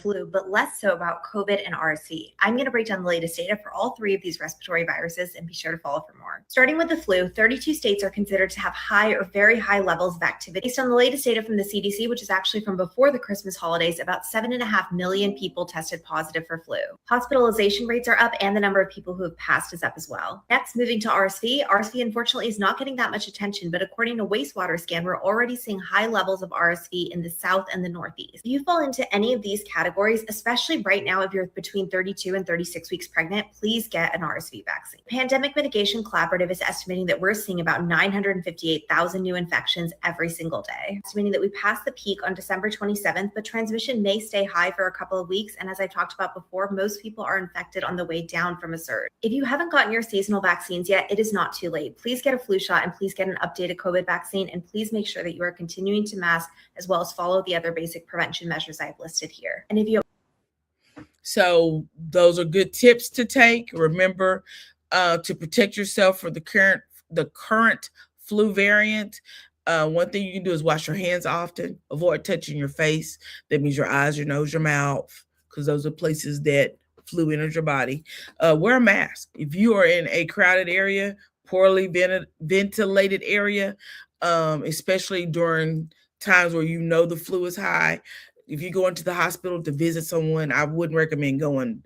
Flu, but less so about COVID and RSV. I'm going to break down the latest data for all 3 of these respiratory viruses, and be sure to follow for more. Starting with the flu, 32 states are considered to have high or very high levels of activity. Based on the latest data from the CDC, which is actually from before the Christmas holidays, about 7.5 million people tested positive for flu. Hospitalization rates are up, and the number of people who have passed is up as well. Next, moving to RSV. RSV, unfortunately, is not getting that much attention, but according to wastewater scan, we're already seeing high levels of RSV in the South and the Northeast. If you fall into any of these categories, especially right now if you're between 32 and 36 weeks pregnant, please get an RSV vaccine. Pandemic Mitigation Collaborative is estimating that we're seeing about 958,000 new infections every single day, estimating that we passed the peak on December 27th, but transmission may stay high for a couple of weeks. And as I talked about before, most people are infected on the way down from a surge. If you haven't gotten your seasonal vaccines yet, it is not too late. Please get a flu shot, and please get an updated COVID vaccine, and please make sure that you are continuing to mask as well as follow the other basic prevention measures I've listed here. And if you So those are good tips to take. Remember to protect yourself for the current flu variant. One thing you can do is wash your hands often. Avoid touching your face. That means your eyes, your nose, your mouth, because those are places that flu enters your body. Wear a mask. If you are in a crowded area, poorly ventilated area, especially during times where you know the flu is high. If you go into the hospital to visit someone, I wouldn't recommend going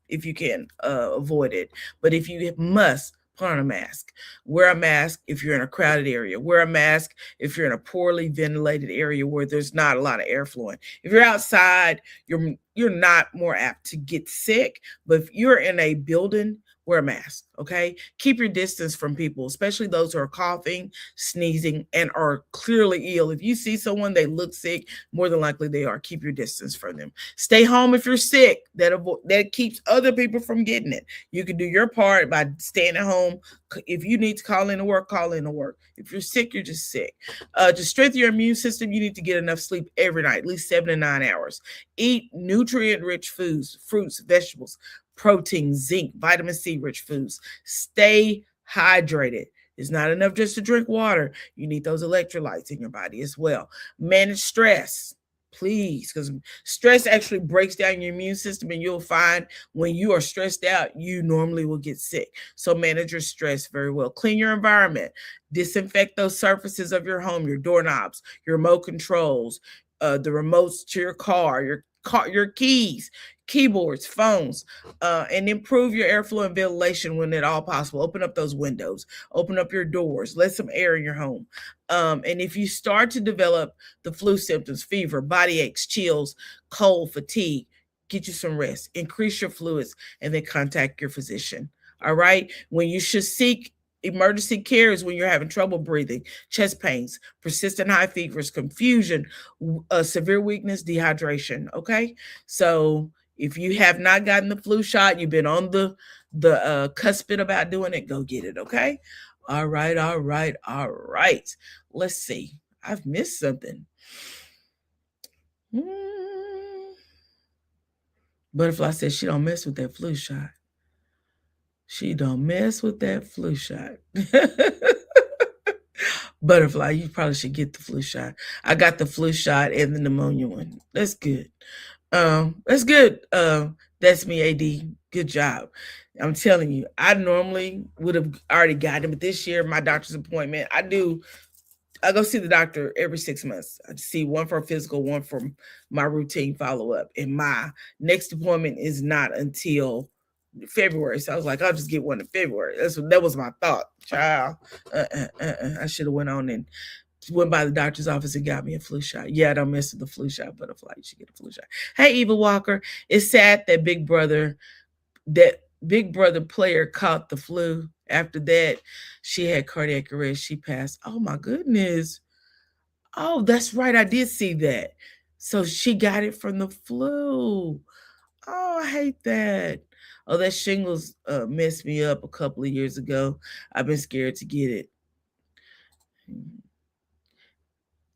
if you can avoid it. But if you must, put on a mask. Wear a mask if you're in a crowded area. Wear a mask if you're in a poorly ventilated area where there's not a lot of air flowing. If you're outside, you're not more apt to get sick. But if you're in a building, wear a mask, okay? Keep your distance from people, especially those who are coughing, sneezing, and are clearly ill. If you see someone, they look sick, more than likely they are. Keep your distance from them. Stay home if you're sick. That keeps other people from getting it. You can do your part by staying at home. If you need to call in to work, call in to work. If you're sick, you're just sick. To strengthen your immune system, you need to get enough sleep every night, at least 7 to 9 hours. Eat nutrient-rich foods, fruits, vegetables, protein, zinc, vitamin C rich foods. Stay hydrated. It's not enough just to drink water. You need those electrolytes in your body as well. Manage stress, please, because stress actually breaks down your immune system, and you'll find when you are stressed out, you normally will get sick. So manage your stress very well. Clean your environment. Disinfect those surfaces of your home, your doorknobs, your remote controls, the remotes to your car, your keys, keyboards, phones, and improve your airflow and ventilation when at all possible. Open up those windows, open up your doors, let some air in your home. And if you start to develop the flu symptoms, fever, body aches, chills, cold, fatigue, get you some rest, increase your fluids, and then contact your physician. All right. When you should seek emergency care is when you're having trouble breathing, chest pains, persistent high fevers, confusion, severe weakness, dehydration. Okay. So if you have not gotten the flu shot, you've been on the cusp about doing it, go get it. Okay. All right. Let's see. I've missed something. Butterfly says she don't mess with that flu shot. She don't mess with that flu shot. Butterfly, you probably should get the flu shot. I got the flu shot and the pneumonia one. That's good. That's good. That's me, AD. Good job. I'm telling you, I normally would have already gotten it, but this year, my doctor's appointment, I go see the doctor every 6 months. I see one for a physical, one for my routine follow-up. And my next appointment is not until February. So I was like, I'll just get one in February. That was my thought. Child. I should have went on and went by the doctor's office and got me a flu shot. Yeah, I don't mess with the flu shot, Butterfly. You should get a flu shot. Hey, Eva Walker. It's sad that Big Brother player caught the flu. After that, she had cardiac arrest. She passed. Oh my goodness. Oh, that's right. I did see that. So she got it from the flu. Oh, I hate that. Oh, that shingles messed me up a couple of years ago. I've been scared to get it.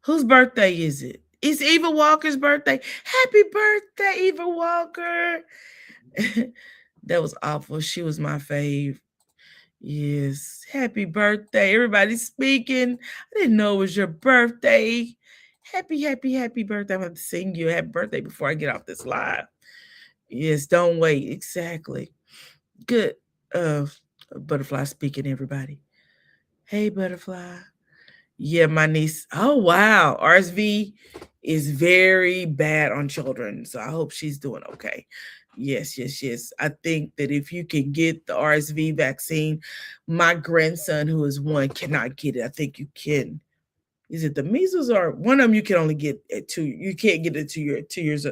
Whose birthday is it? It's Eva Walker's birthday. Happy birthday, Eva Walker. That was awful. She was my fave. Yes. Happy birthday. Everybody's speaking. I didn't know it was your birthday. Happy birthday. I'm going to sing you a happy birthday before I get off this live. Yes, don't wait. Exactly. Good. Butterfly speaking, everybody. Hey, Butterfly. Yeah, my niece. Oh, wow. RSV is very bad on children. So I hope she's doing okay. Yes. I think that if you can get the RSV vaccine, my grandson, who is 1, cannot get it. I think you can. Is it the measles or one of them you can only get at 2? You can't get it to your 2 years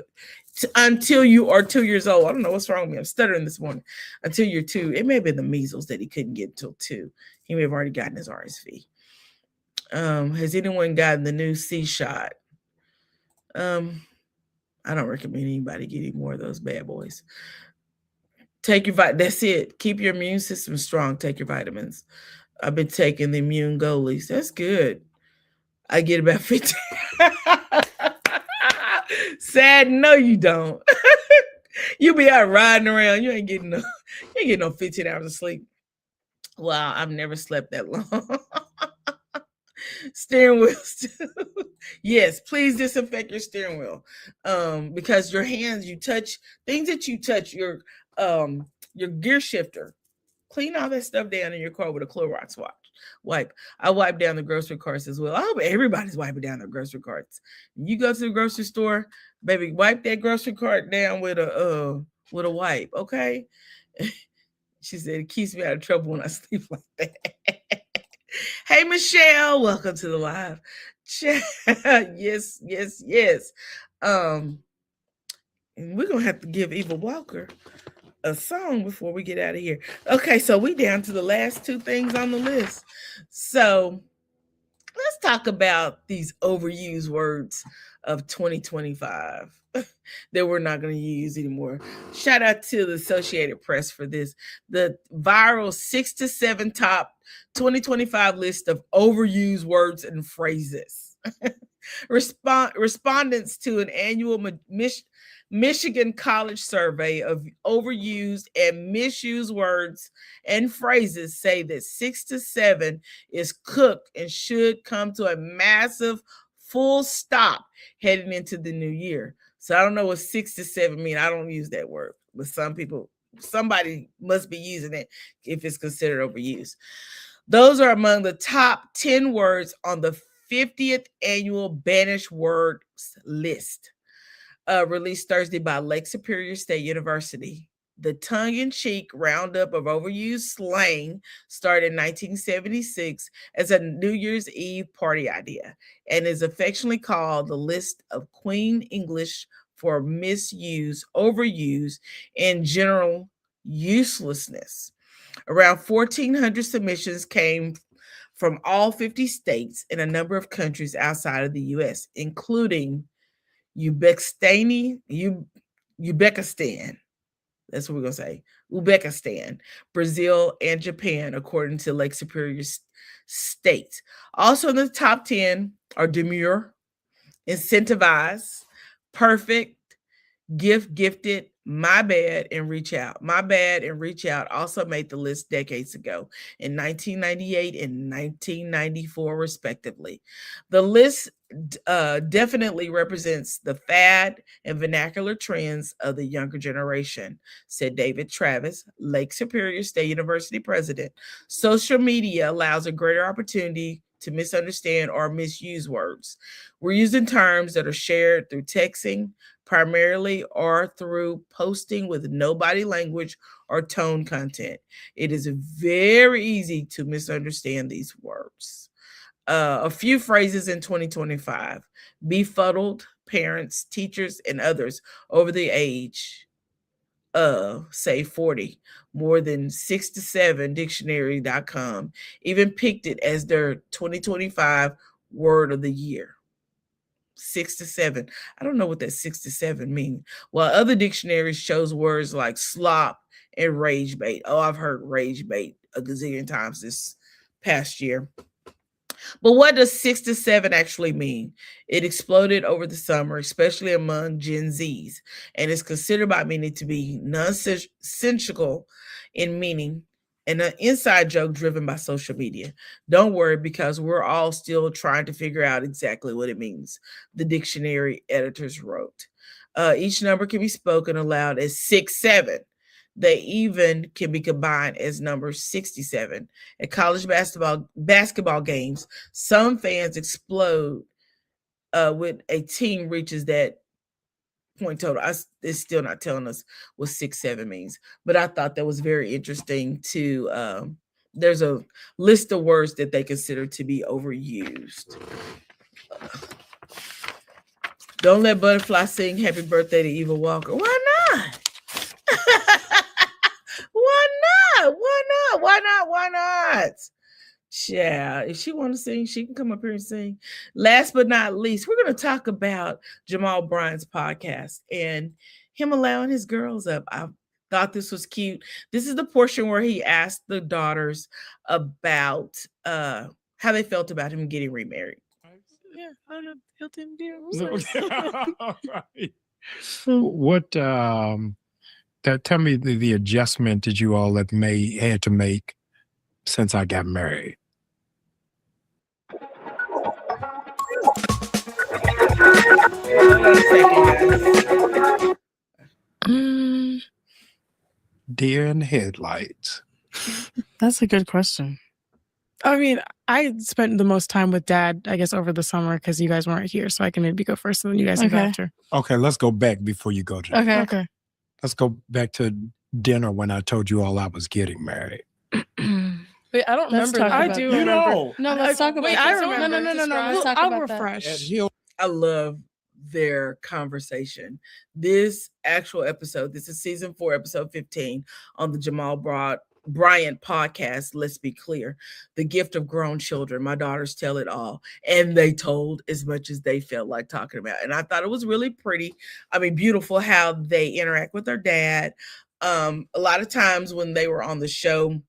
until you are 2 years old. I don't know what's wrong with me. I'm stuttering this morning. Until you're 2. It may have been the measles that he couldn't get until 2. He may have already gotten his RSV. Has anyone gotten the new C shot? I don't recommend anybody getting more of those bad boys. Take your that's it. Keep your immune system strong. Take your vitamins. I've been taking the immune goalies. That's good. I get about 15. Sad, no, you don't. You be out riding around. You ain't getting no 15 hours of sleep. Wow, I've never slept that long. Steering wheels too. Yes, please disinfect your steering wheel. Because your hands, you touch things that you touch, your gear shifter. Clean all that stuff down in your car with a Clorox wipe. I wipe down the grocery carts as well. I hope everybody's wiping down their grocery carts. You go to the grocery store, baby, wipe that grocery cart down with a wipe, okay? She said it keeps me out of trouble when I sleep like that. Hey, Michelle, welcome to the live chat. Yes, yes, yes. And we're gonna have to give Eva Walker a song before we get out of here. Okay, so we down to the last two things on the list. So let's talk about these overused words of 2025 that we're not going to use anymore. Shout out to the Associated Press for this. The viral 6 to 7 top 2025 list of overused words and phrases. Respondents to an annual Michigan College survey of overused and misused words and phrases say that 6 to 7 is cooked and should come to a massive full stop heading into the new year. So I don't know what 6 to 7 mean. I don't use that word, but somebody must be using it if it's considered overused. Those are among the top 10 words on the 50th annual Banished Words list, released Thursday by Lake Superior State University. The tongue-in-cheek roundup of overused slang started in 1976 as a New Year's Eve party idea and is affectionately called the list of Queen English for misuse, overuse, and general uselessness. Around 1,400 submissions came from all 50 states and a number of countries outside of the U.S., including Uzbekistan. That's what we're going to say. Uzbekistan, Brazil, and Japan, according to Lake Superior State. Also in the top 10 are demure, incentivize, perfect, gifted, my bad, and reach out. My bad and reach out also made the list decades ago in 1998 and 1994, respectively. The list definitely represents the fad and vernacular trends of the younger generation, said David Travis, Lake Superior State University president. Social media allows a greater opportunity to misunderstand or misuse words. We're using terms that are shared through texting, primarily, or through posting with no body language or tone content. It is very easy to misunderstand these words. A few phrases in 2025: befuddled parents, teachers, and others over the age of, say, 40. More than 6 to 7 dictionary.com even picked it as their 2025 word of the year. 6 to 7. I don't know what that 6 to 7 mean. While other dictionaries shows words like slop and rage bait. Oh, I've heard rage bait a gazillion times this past year. But what does 6 to 7 actually mean? It exploded over the summer, especially among Gen Zs, and is considered by many to be nonsensical in meaning and an inside joke driven by social media. Don't worry, because we're all still trying to figure out exactly what it means, the dictionary editors wrote. Each number can be spoken aloud as 6-7. They even can be combined as number 67. At college basketball games, some fans explode when a team reaches that point total. It's still not telling us what 6-7 means, but I thought that was very interesting to there's a list of words that they consider to be overused. Don't let Butterfly sing happy birthday to Eva Walker. Why not? Why not? Yeah, if she want to sing, she can come up here and sing. Last but not least, we're going to talk about Jamal Bryant's podcast and him allowing his girls up. I thought this was cute. This is the portion where he asked the daughters about how they felt about him getting remarried. Yeah, I don't know. What tell me the adjustment that you all had to make since I got married. Hold on a second, guys. Deer in the headlights. That's a good question. I mean, I spent the most time with Dad, I guess, over the summer because you guys weren't here, so I can maybe go first and then you guys can go after. Okay, let's go back before you go to that. Okay. Let's go back to dinner when I told you all I was getting married. Wait, I don't Let's remember. talk that. about You that. know. No, let's talk about. Wait, that. I Don't remember. remember. No. Describe. Well, I'll refresh. At Hill. I love their conversation. This actual episode, this is season 4, episode 15 on the Jamal Bryant podcast. Let's be clear. The gift of grown children. My daughters tell it all. And they told as much as they felt like talking about. And I thought it was really pretty. I mean, beautiful how they interact with their dad. A lot of times when they were on the show,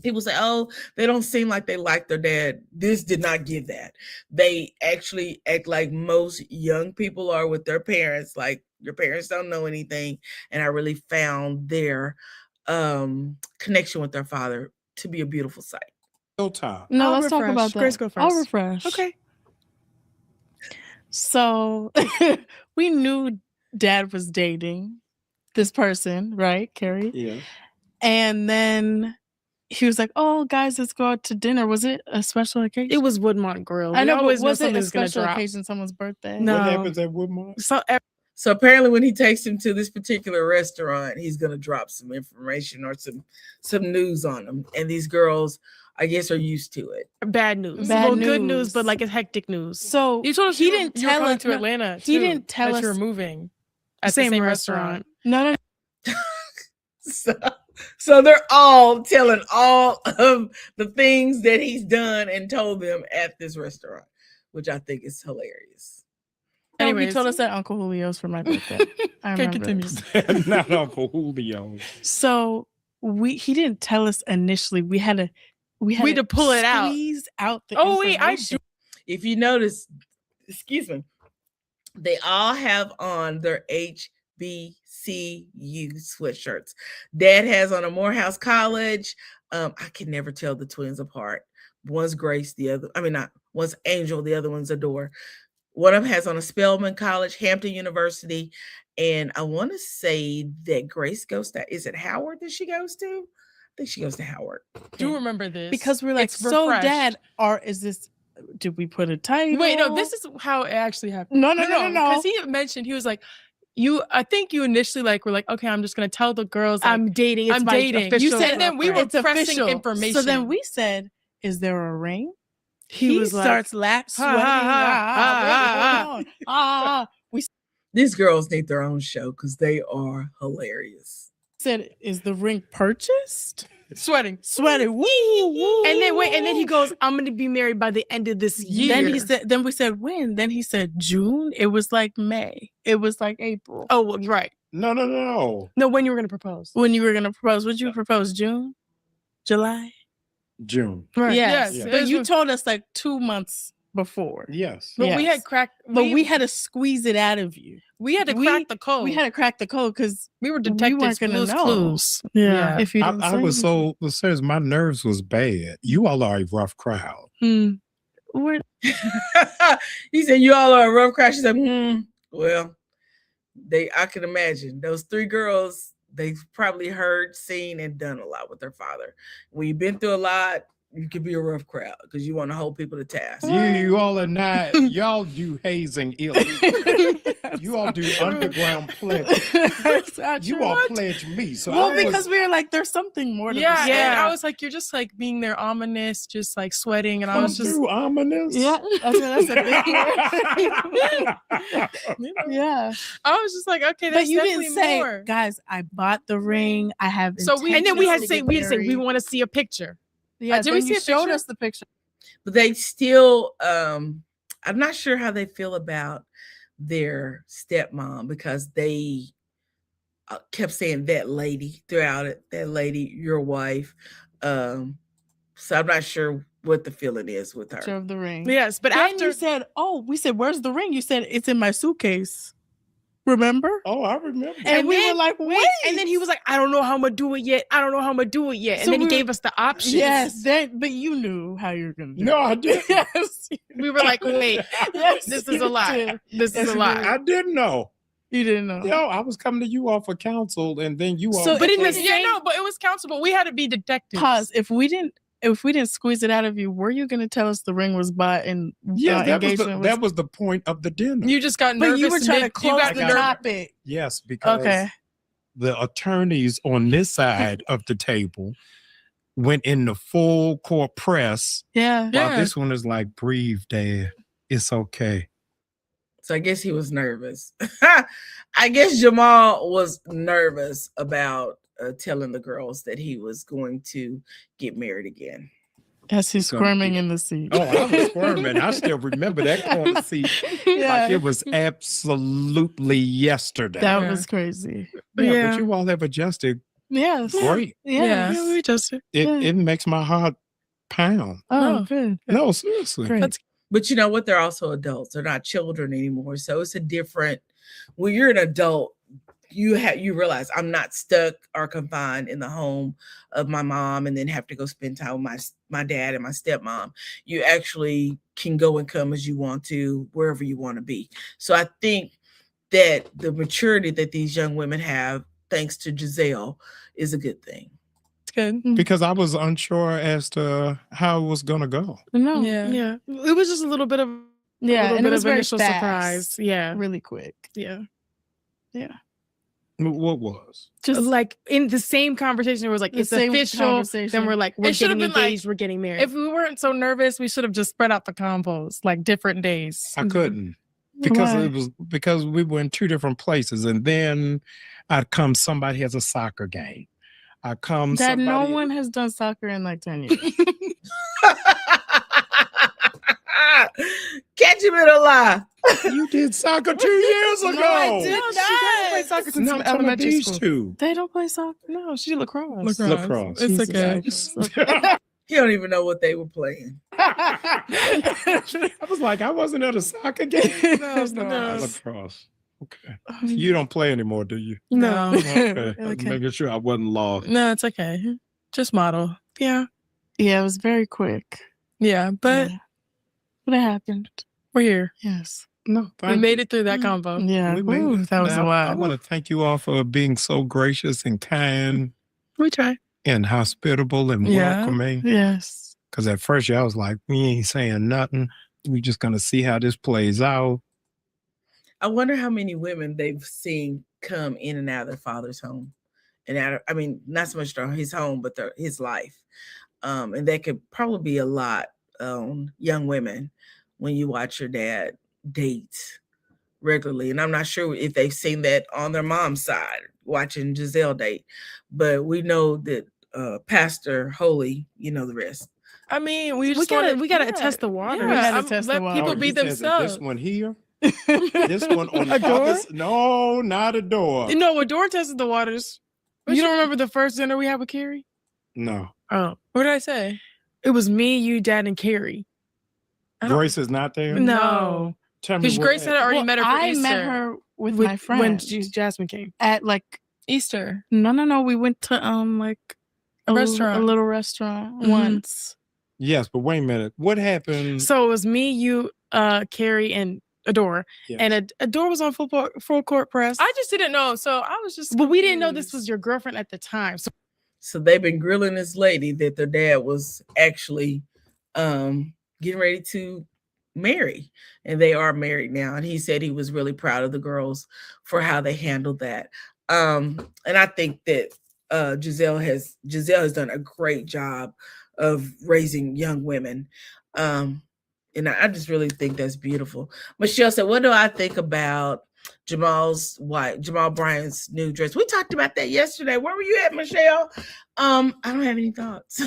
people say, oh, they don't seem like they like their dad. This did not give that. They actually act like most young people are with their parents, like your parents don't know anything. And I really found their connection with their father to be a beautiful sight. Time. No, I'll let's talk refresh. about that. Grace, go I'll first. refresh. Okay. So we knew Dad was dating this person, right, Carrie? Yeah. And then he was like, "Oh, guys, let's go out to dinner." Was it a special occasion? It was Woodmont Grill. I know, but always was it a something's gonna special drop. occasion? Someone's birthday? No. What happens at Woodmont? So apparently when he takes him to this particular restaurant, he's going to drop some information or some news on them. And these girls, I guess, are used to it. Bad news. Bad Well, good news. news, but like it's hectic news. So You told us he you were- didn't you were tell coming us to Atlanta. He too, didn't tell that us you were moving at the same restaurant. No. So they're all telling all of the things that he's done and told them at this restaurant, which I think is hilarious. Anyway, he Anyways. told us at Uncle Julio's for my birthday. I Okay, remember. continue. Not Uncle Julio. So he didn't tell us initially. We had to pull it out. Squeeze out the Oh, wait, I information. If you notice, excuse me, they all have on their HBCU sweatshirts. Dad has on a Morehouse College. I can never tell the twins apart. One's Grace, one's Angel, the other one's Adore. One of them has on a Spelman College, Hampton University, and I want to say that Grace goes to, is it Howard that she goes to? I think she goes to Howard. Do remember this Because we're like, It's so refreshed. Dad, did we put a title? Wait, no, this is how it actually happened. No. Because he mentioned, he was like, I think you initially were like, okay, I'm just going to tell the girls like, I'm dating. It's I'm my dating. official You said, and then we were girlfriend. It's pressing official. information. So then we said, is there a ring? He was like, starts sweating. We These girls need their own show because they are hilarious. said, is the ring purchased? sweating. Woo. And then he goes, I'm going to be married by the end of this year. Then we said, when? Then he said, June. It was like May. It was like April. Oh, well, right. No. No, when you were going to propose. When you were going to propose, would you propose June? July? June. Right. Yes. Yes. But you told us like 2 months before. Yes. But we Yes. had cracked. But we had to squeeze it out of you. We had to crack the code. We had to crack the code because we were we detectives. weren't going to Blue's know. Clues. Yeah. If you I didn't was say so serious. My nerves was bad. You all are a rough crowd. anything. We're- He said, you all are a rough crowd. She said, well, I can imagine those 3 girls, they've probably heard, seen, and done a lot with their father. When you've been through a lot, you could be a rough crowd because you want to hold people to task. You all are not. Y'all do hazing illegal. You all do underground pledge. That's not You true. all pledge me. So Well, I was- because we were like, there's something more to Yeah, this. and I was like, you're just like being there ominous, just like sweating, and I was just too ominous. Yeah, that's a big word. Yeah. I was just like, okay, But that's you definitely didn't say, more. guys, I bought the ring. I have So we, and then we had to say, intentions we get want to see a picture. Yeah, did then we see you a showed picture? us the picture. But they still, I'm not sure how they feel about their stepmom because they kept saying that lady throughout it, that lady, your wife. So I'm not sure what the feeling is with Picture her. of the ring. Yes, but Then after you said, we said, where's the ring? You said, it's in my suitcase. Remember? Oh, I remember. And we then- were like, wait. And then he was like, I don't know how I'm gonna do it yet. I don't know how I'm gonna do it yet. And So then he we were- gave us the options. Yes, but you knew how you were gonna do No, it. I didn't. Yes. We were like, wait, Yes, this is a you lie. did. This is a lie. I didn't know. You didn't know. Yo, I was coming to you all for counsel, and then you all. So But in the Yeah, no, but it was counsel, but we had to be detectives. Pause. If we didn't squeeze it out of you, were you gonna tell us the ring was bought and Yes, engagement that was the point of the dinner. You just got nervous. But you were trying to you close got the nervous. topic. Yes, because Okay. the attorneys on this side of the table went in the full court press. Yeah. While this one is like, breathe, Dad. It's okay. So I guess he was nervous. I guess Jamal was nervous about telling the girls that he was going to get married again. Yes, he's squirming in the seat. Oh, I was squirming. I still remember that corner seat. Yeah. Like it was absolutely yesterday. That was crazy. Yeah, but you all have adjusted Yes. great. Yeah. Yeah, we just It makes my heart pound. Oh, good. No, seriously. Great. But you know what? They're also adults. They're not children anymore. So it's a different. When you're an adult, you realize I'm not stuck or confined in the home of my mom and then have to go spend time with my dad and my stepmom. You actually can go and come as you want to, wherever you want to be. So I think that the maturity that these young women have, thanks to Giselle, is a good thing. It's good. Because I was unsure as to how it was going to go. No. Yeah. It was just a little bit of And it was very initial fast. surprise. Yeah. Really quick. Yeah. Yeah. What was? Just Like in the same conversation, it was like, The it's same official. conversation. Then we're like, we're It should have getting been engaged, we're getting married. If we weren't so nervous, we should have just spread out the combos, like different days. I couldn't. Because Why? because we were in two different places. And then I'd come, somebody has a soccer game. I come that no somebody- one has done soccer in like 10 years. Catch him in a lie. You did soccer 2 years ago. No, she doesn't play soccer since No, I'm talking about elementary these school. two. They don't play soccer. No, she did lacrosse. Lacrosse. It's Jesus okay. Christ. He don't even know what they were playing. I was like, I wasn't at a soccer game. No. Lacrosse. Okay. You don't play anymore, do you? No. Okay. Okay. Making sure I wasn't lost. No, it's okay. Just model. Yeah. Yeah, it was very quick. Yeah. But Yeah. But it happened. we're here. Yes. No, We made it through that combo. Yeah. We made Ooh, it. that was Now, a I lot. want to thank you all for being so gracious and kind We try. and hospitable and Yeah. welcoming. Yes. Because at first, y'all was like, we ain't saying nothing. We just going to see how this plays out. I wonder how many women they've seen come in and out of their father's home. And out of, I mean, not so much his home, but his life. And that could probably be a lot young women when you watch your dad date regularly. And I'm not sure if they've seen that on their mom's side, watching Giselle date. But we know that Pastor Holy, you know the rest. I mean, we gotta test the water. We gotta test the let water. people Oh, be you said that themselves. This one here? This one on the A door? opposite? No, not a door. You know, when Dora tested the waters, you don't remember the first dinner we had with Carrie? No. Oh, what did I say? It was me, you, Dad, and Carrie. Grace is not there? No, Tell me because what Grace had already Well, met her for I Easter. met her with my friend when Jasmine came. at like Easter. no. We went to like A restaurant. a little restaurant Mhm. once. Yes, but wait a minute. What happened? So it was me, you, Carrie, and Adore. Yes. And Adore was on full court press. I just didn't know. So I was just. But we didn't know this was your girlfriend at the time. So they've been grilling this lady that their dad was actually getting ready to marry. And they are married now. And he said he was really proud of the girls for how they handled that. And I think that Giselle has done a great job of raising young women. And I just really think that's beautiful. Michelle said, what do I think about Jamal Bryant's new dress? We talked about that yesterday. Where were you at, Michelle? I don't have any thoughts.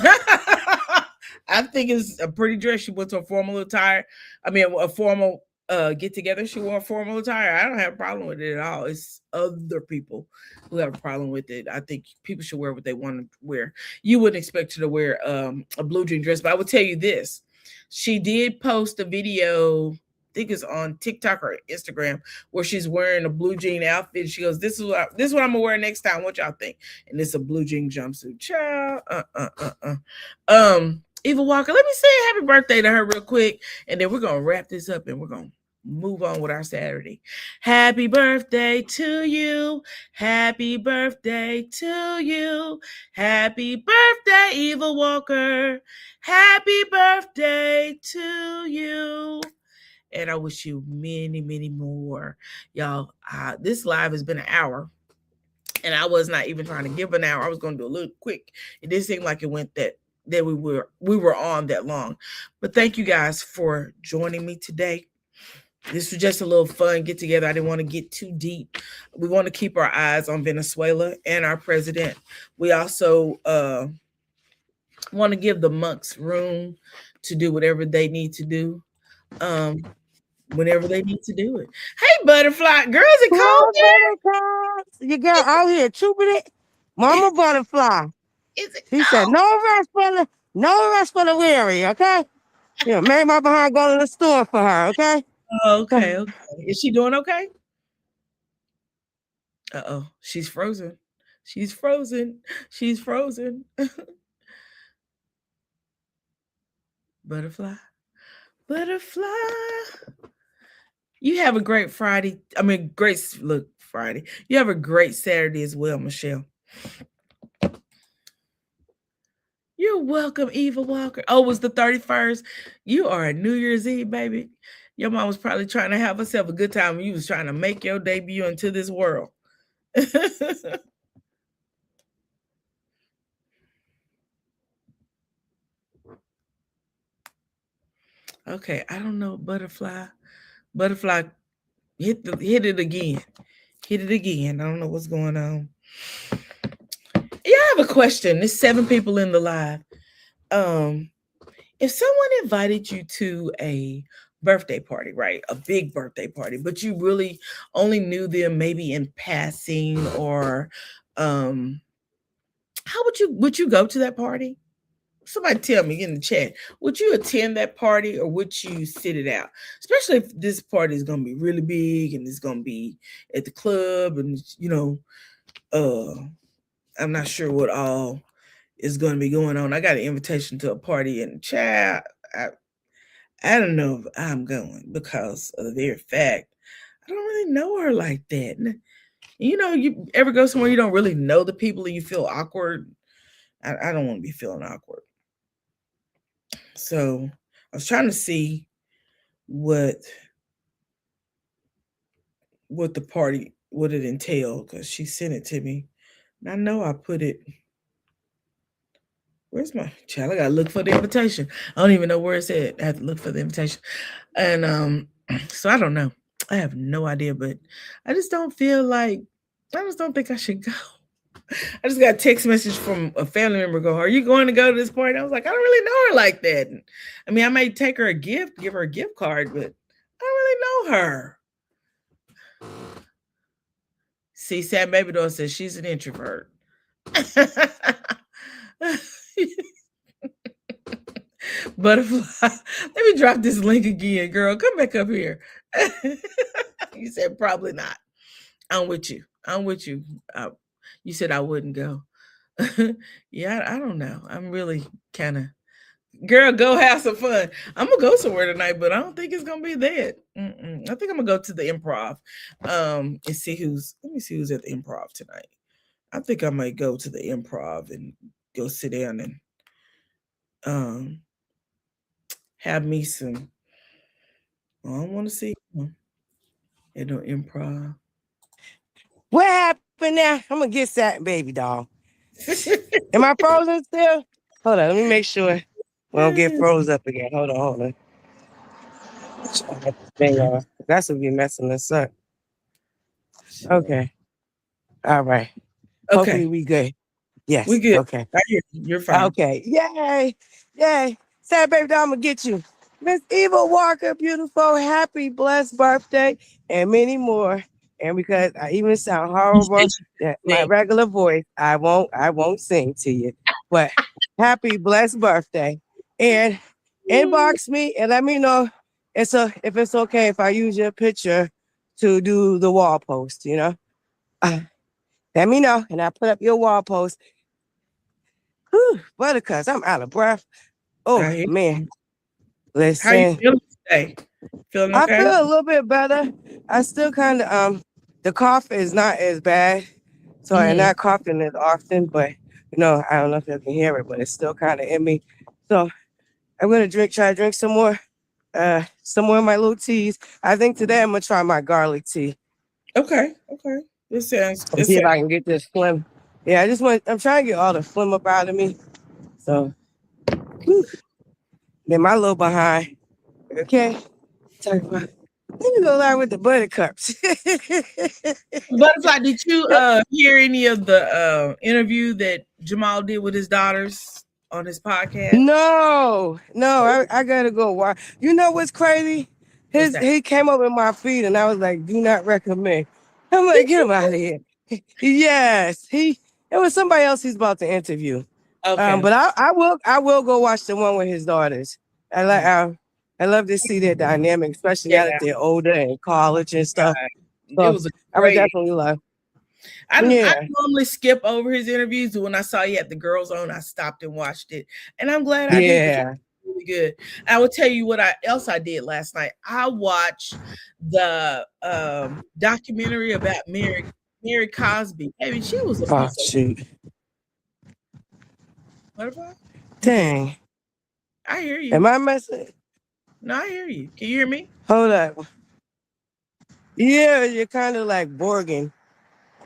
I think it's a pretty dress. She went to a formal attire. I mean, a formal get together. She wore a formal attire. I don't have a problem with it at all. It's other people who have a problem with it. I think people should wear what they want to wear. You wouldn't expect her to wear a blue jean dress, but I will tell you this. She did post a video think it's on TikTok or Instagram, where she's wearing a blue jean outfit. She goes, this is what I'm gonna wear next time. What y'all think? And it's a blue jean jumpsuit. Child. Eva Walker, let me say happy birthday to her real quick, and then we're gonna wrap this up and we're gonna move on with our Saturday. Happy birthday to you. Happy birthday to you. Happy birthday, Eva Walker. Happy birthday to you. And I wish you many, many more. Y'all, this live has been an hour. And I was not even trying to give an hour. I was going to do a little quick. It didn't seem like it went that we were on that long. But thank you guys for joining me today. This was just a little fun get together. I didn't want to get too deep. We want to keep our eyes on Venezuela and our president. We also want to give the monks room to do whatever they need to do. Whenever they need to do it. Hey, Butterfly. Girl, is it cold there? You girl out here chooping it. Mama Butterfly. Is it He cold? said, no rest for the weary, okay? You know, made my behind go to the store for her, okay? Okay. Is she doing okay? Uh-oh. She's frozen. She's frozen. Butterfly. You have a great Friday. Friday. You have a great Saturday as well, Michelle. You're welcome, Eva Walker. Oh, it was the 31st. You are a New Year's Eve, baby. Your mom was probably trying to have herself a good time when you was trying to make your debut into this world. Okay, I don't know, Butterfly. Butterfly, hit it again. Hit it again. I don't know what's going on. Yeah, I have a question. There's 7 people in the live. If someone invited you to a birthday party, right? A big birthday party, but you really only knew them maybe in passing, or how would you go to that party? Somebody tell me in the chat. Would you attend that party, or would you sit it out? Especially if this party is going to be really big and it's going to be at the club, and I'm not sure what all is going to be going on. I got an invitation to a party in the chat. I don't know if I'm going, because of the very fact I don't really know her like that. You ever go somewhere you don't really know the people and you feel awkward? I don't want to be feeling awkward. So I was trying to see what the party, what it entailed, because she sent it to me. And I know I put it. Where's my child? I gotta look for the invitation. I don't even know where it's at. I have to look for the invitation. And so I don't know. I have no idea, but I just don't think I should go. I just got a text message from a family member going, "Are you going to go to this party?" I was like, I don't really know her like that. I mean, I may take her a gift, give her a gift card, but I don't really know her. See, Sam Baby Doll says she's an introvert. Butterfly, let me drop this link again, girl. Come back up here. You said probably not. I'm with you. You said I wouldn't go. Yeah, I don't know. I'm really kind of, girl, go have some fun. I'm gonna go somewhere tonight, but I don't think it's gonna be that. I think I'm gonna go to the Improv and see let me see who's at the Improv tonight. I think I might go to the Improv and go sit down and have me some. I don't want to see at no Improv. What happened now? I'm gonna get that baby doll. Am I frozen still? Hold on, let me make sure we don't get froze up again. Hold on. That's what be messing us up. Okay. All right. Okay. Hopefully we good. Yes. We good. Okay. I hear you. You're fine. Okay. Yay. Sad baby doll, I'm gonna get you. Miss Eva Walker, beautiful, happy, blessed birthday, and many more. And because I even sound horrible, that my regular voice, I won't sing to you. But happy, blessed birthday. And inbox me and let me know if it's okay if I use your picture to do the wall post, you know, let me know, and I put up your wall post. Whew, Buttercups, I'm out of breath. Oh I hear man, you. How you listen, feeling today? Feeling I okay? feel a little bit better. I still kind of the cough is not as bad, so I'm Mm-hmm. not coughing as often. But you know, I don't know if you can hear it, but it's still kind of in me. So I'm gonna try to drink some more of my little teas. I think today I'm gonna try my garlic tea. Okay. Okay. This sounds. And see if I can get this phlegm. Yeah, I'm trying to get all the phlegm up out of me. So then my little behind. Okay. Talk about let me go live with the buttercups. Butterfly, did you hear any of the interview that Jamal did with his daughters on his podcast? No, I gotta go watch. You know what's crazy? What's that? He came up in my feed and I was like, do not recommend. I'm like, get him out of here. Yes, it was somebody else he's about to interview. Okay. But I will go watch the one with his daughters. I love to see their dynamic, especially now Yeah. that they're older and college and stuff. It So was a I would great. definitely love. I Yeah, normally skip over his interviews, but when I saw he had the girls on, I stopped and watched it, and I'm glad I did. yeah. It was really good. I will tell you what else I did last night. I watched the documentary about Mary Cosby. I mean, she was a Oh piece of shoot! butterfly. Dang, I hear you. am I messing? No, I hear you. Can you hear me? Hold up. Yeah, you're kind of like Borging.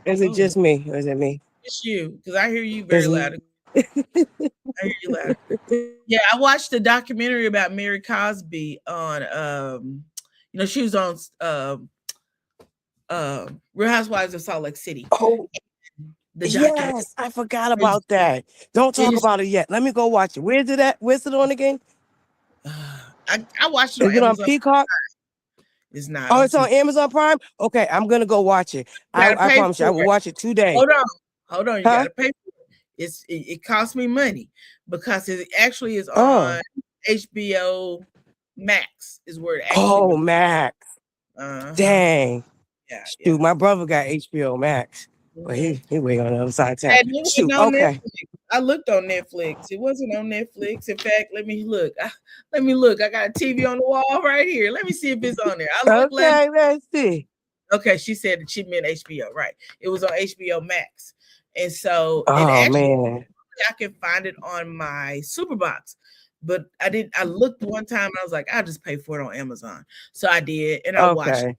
Is it just me, or is it me? It's you, because I hear you Is very loud. I hear you loud. Yeah, I watched the documentary about Mary Cosby on she was on Real Housewives of Salt Lake City. Oh, The documentary. yes, I forgot about that. Don't talk about it yet. Let me go watch it. Where's it at? Where's it on again? I watched it on Is it on Amazon. Peacock? It's not. Oh, it's on Amazon Prime? Okay, I'm gonna go watch it. I promise you, I will watch it today. Hold on. You gotta pay for it. It costs me money because it actually is on HBO Max is where it actually Max. Dang. Yeah. Shoot, my brother got HBO Max. But he way on the other side of town. And it Shoot, wasn't on okay. Netflix. I looked on Netflix. It wasn't on Netflix. In fact, let me look. I got a TV on the wall right here. Let me see if it's on there. Let's see. Okay, she said that she meant HBO, right? It was on HBO Max. And so man. I can find it on my Superbox. But I looked one time and I was like, I'll just pay for it on Amazon. So I did, and I watched it.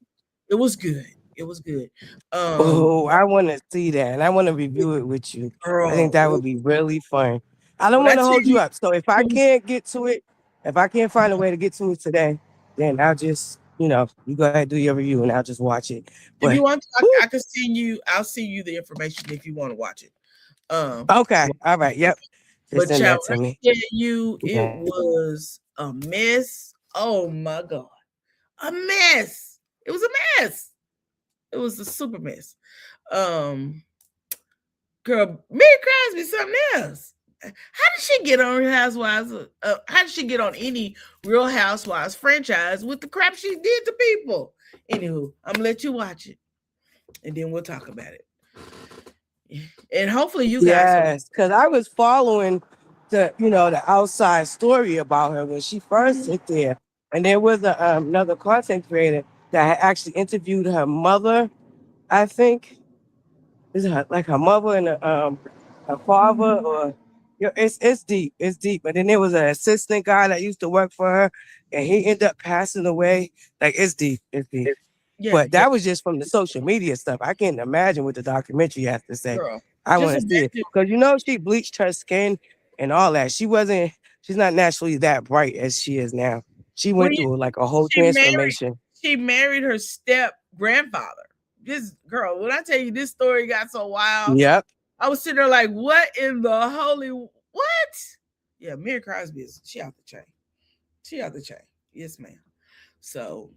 It was good. It was good. I want to see that, and I want to review it with you. Girl, I think that would be really fun. I don't want to hold you up, so if I can't get to it, if I can't find a way to get to it today, then I'll just, you go ahead and do your review, and I'll just watch it. But if you want to, I can send you. I'll send you the information if you want to watch it. Okay, all right, yep. But send child, that to me. I tell you, it was a mess. Oh my God, a mess. It was a mess. It was a super mess. Girl, Mary Cosby something else. How did she get on Real Housewives? How did she get on any Real Housewives franchise with the crap she did to people? Anywho, I'm gonna let you watch it, and then we'll talk about it. And hopefully you guys. Yes, because I was following the outside story about her when she first hit there, and there was another content creator that had actually interviewed her mother. I think is it like her mother and her father, or it's deep, But then there was an assistant guy that used to work for her, and he ended up passing away. Like it's deep. Yeah, but that was just from the social media stuff. I can't imagine what the documentary has to say. Girl, I want to see it because she bleached her skin and all that. She's not naturally that bright as she is now. She went through like a whole transformation. She married her step grandfather. This girl, when I tell you this story got so wild, yep. I was sitting there like, what in the holy what? Yeah, Mary Cosby she out the chain. She out the chain. Yes, ma'am. So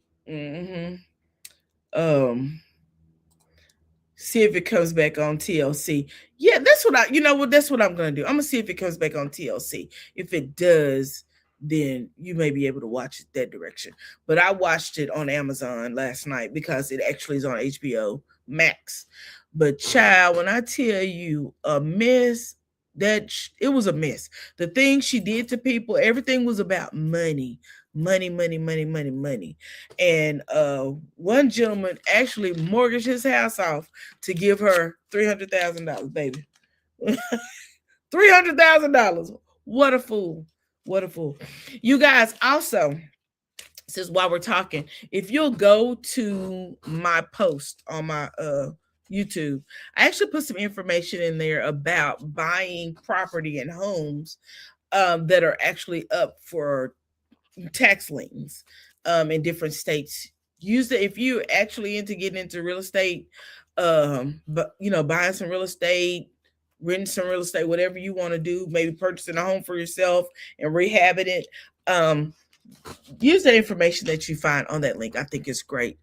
see if it comes back on TLC. Yeah, that's what that's what I'm gonna do. I'm gonna see if it comes back on TLC. If it does, then you may be able to watch it that direction. But I watched it on Amazon last night because it actually is on HBO Max. But child, when I tell you a mess, it was a mess. The things she did to people, everything was about money. Money, money, money, money, money. And one gentleman actually mortgaged his house off to give her $300,000, baby. $300,000. What a fool. What a fool. You guys, also, since while we're talking, if you'll go to my post on my YouTube, I actually put some information in there about buying property and homes that are actually up for tax liens in different states. Use it if you actually into getting into real estate, but buying some real estate, renting some real estate, whatever you want to do, maybe purchasing a home for yourself and rehabbing it. Use the information that you find on that link. I think it's great.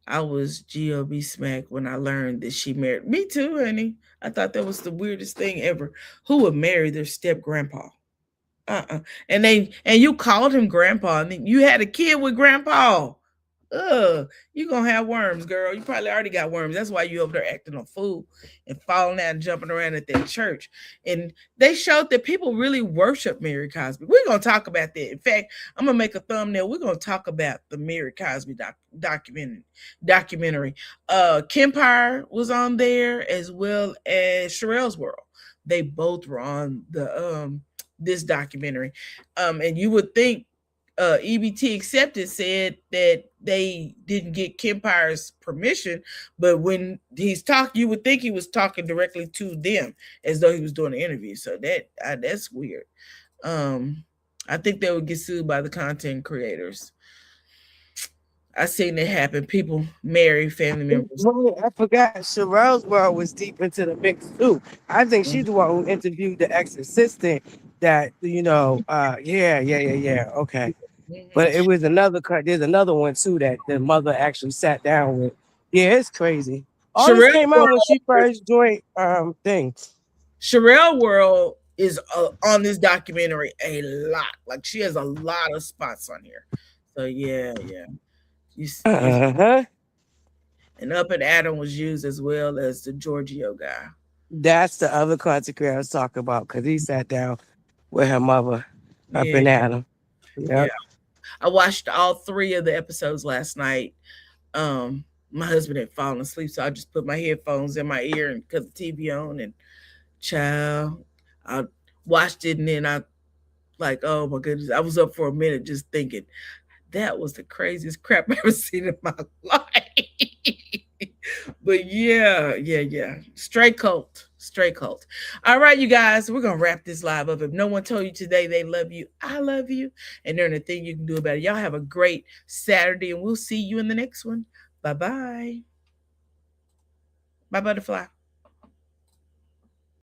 I was GOB smacked when I learned that she married. Me too, honey. I thought that was the weirdest thing ever. Who would marry their step grandpa? And you called him grandpa, and then you had a kid with grandpa. You gonna have worms, girl. You probably already got worms. That's why you over there acting a fool and falling out and jumping around at that church. And they showed that people really worship Mary Cosby. We're gonna talk about that. In fact, I'm gonna make a thumbnail. We're gonna talk about the Mary Cosby documentary. Kempire was on there, as well as Sherelle's World. They both were on the this documentary. And you would think EBT Accepted said that they didn't get Kempire's permission, but when he's talking, you would think he was talking directly to them as though he was doing an interview. So that's weird. I think they would get sued by the content creators. I seen it happen. People marry family members. I forgot Sherelle's World was deep into the mix too. I think she's the one who interviewed the ex-assistant that, yeah. Okay. But it was there's another one too that the mother actually sat down with. Yeah, it's crazy. All this came out when she first joined things. Sherelle World is on this documentary a lot. Like, she has a lot of spots on here. So yeah. And Up and Adam was used as well as the Giorgio guy. That's the other content creator I was talking about, because he sat down with her mother, Up and Adam. Yep. Yeah. I watched all 3 of the episodes last night. My husband had fallen asleep, so I just put my headphones in my ear and cut the TV on, and child, I watched it, and then I like, oh my goodness, I was up for a minute just thinking, that was the craziest crap I've ever seen in my life. But yeah. Straight cult. All right, you guys, we're going to wrap this live up. If no one told you today they love you, I love you. And there's nothing you can do about it. Y'all have a great Saturday, and we'll see you in the next one. Bye-bye. Bye, butterfly.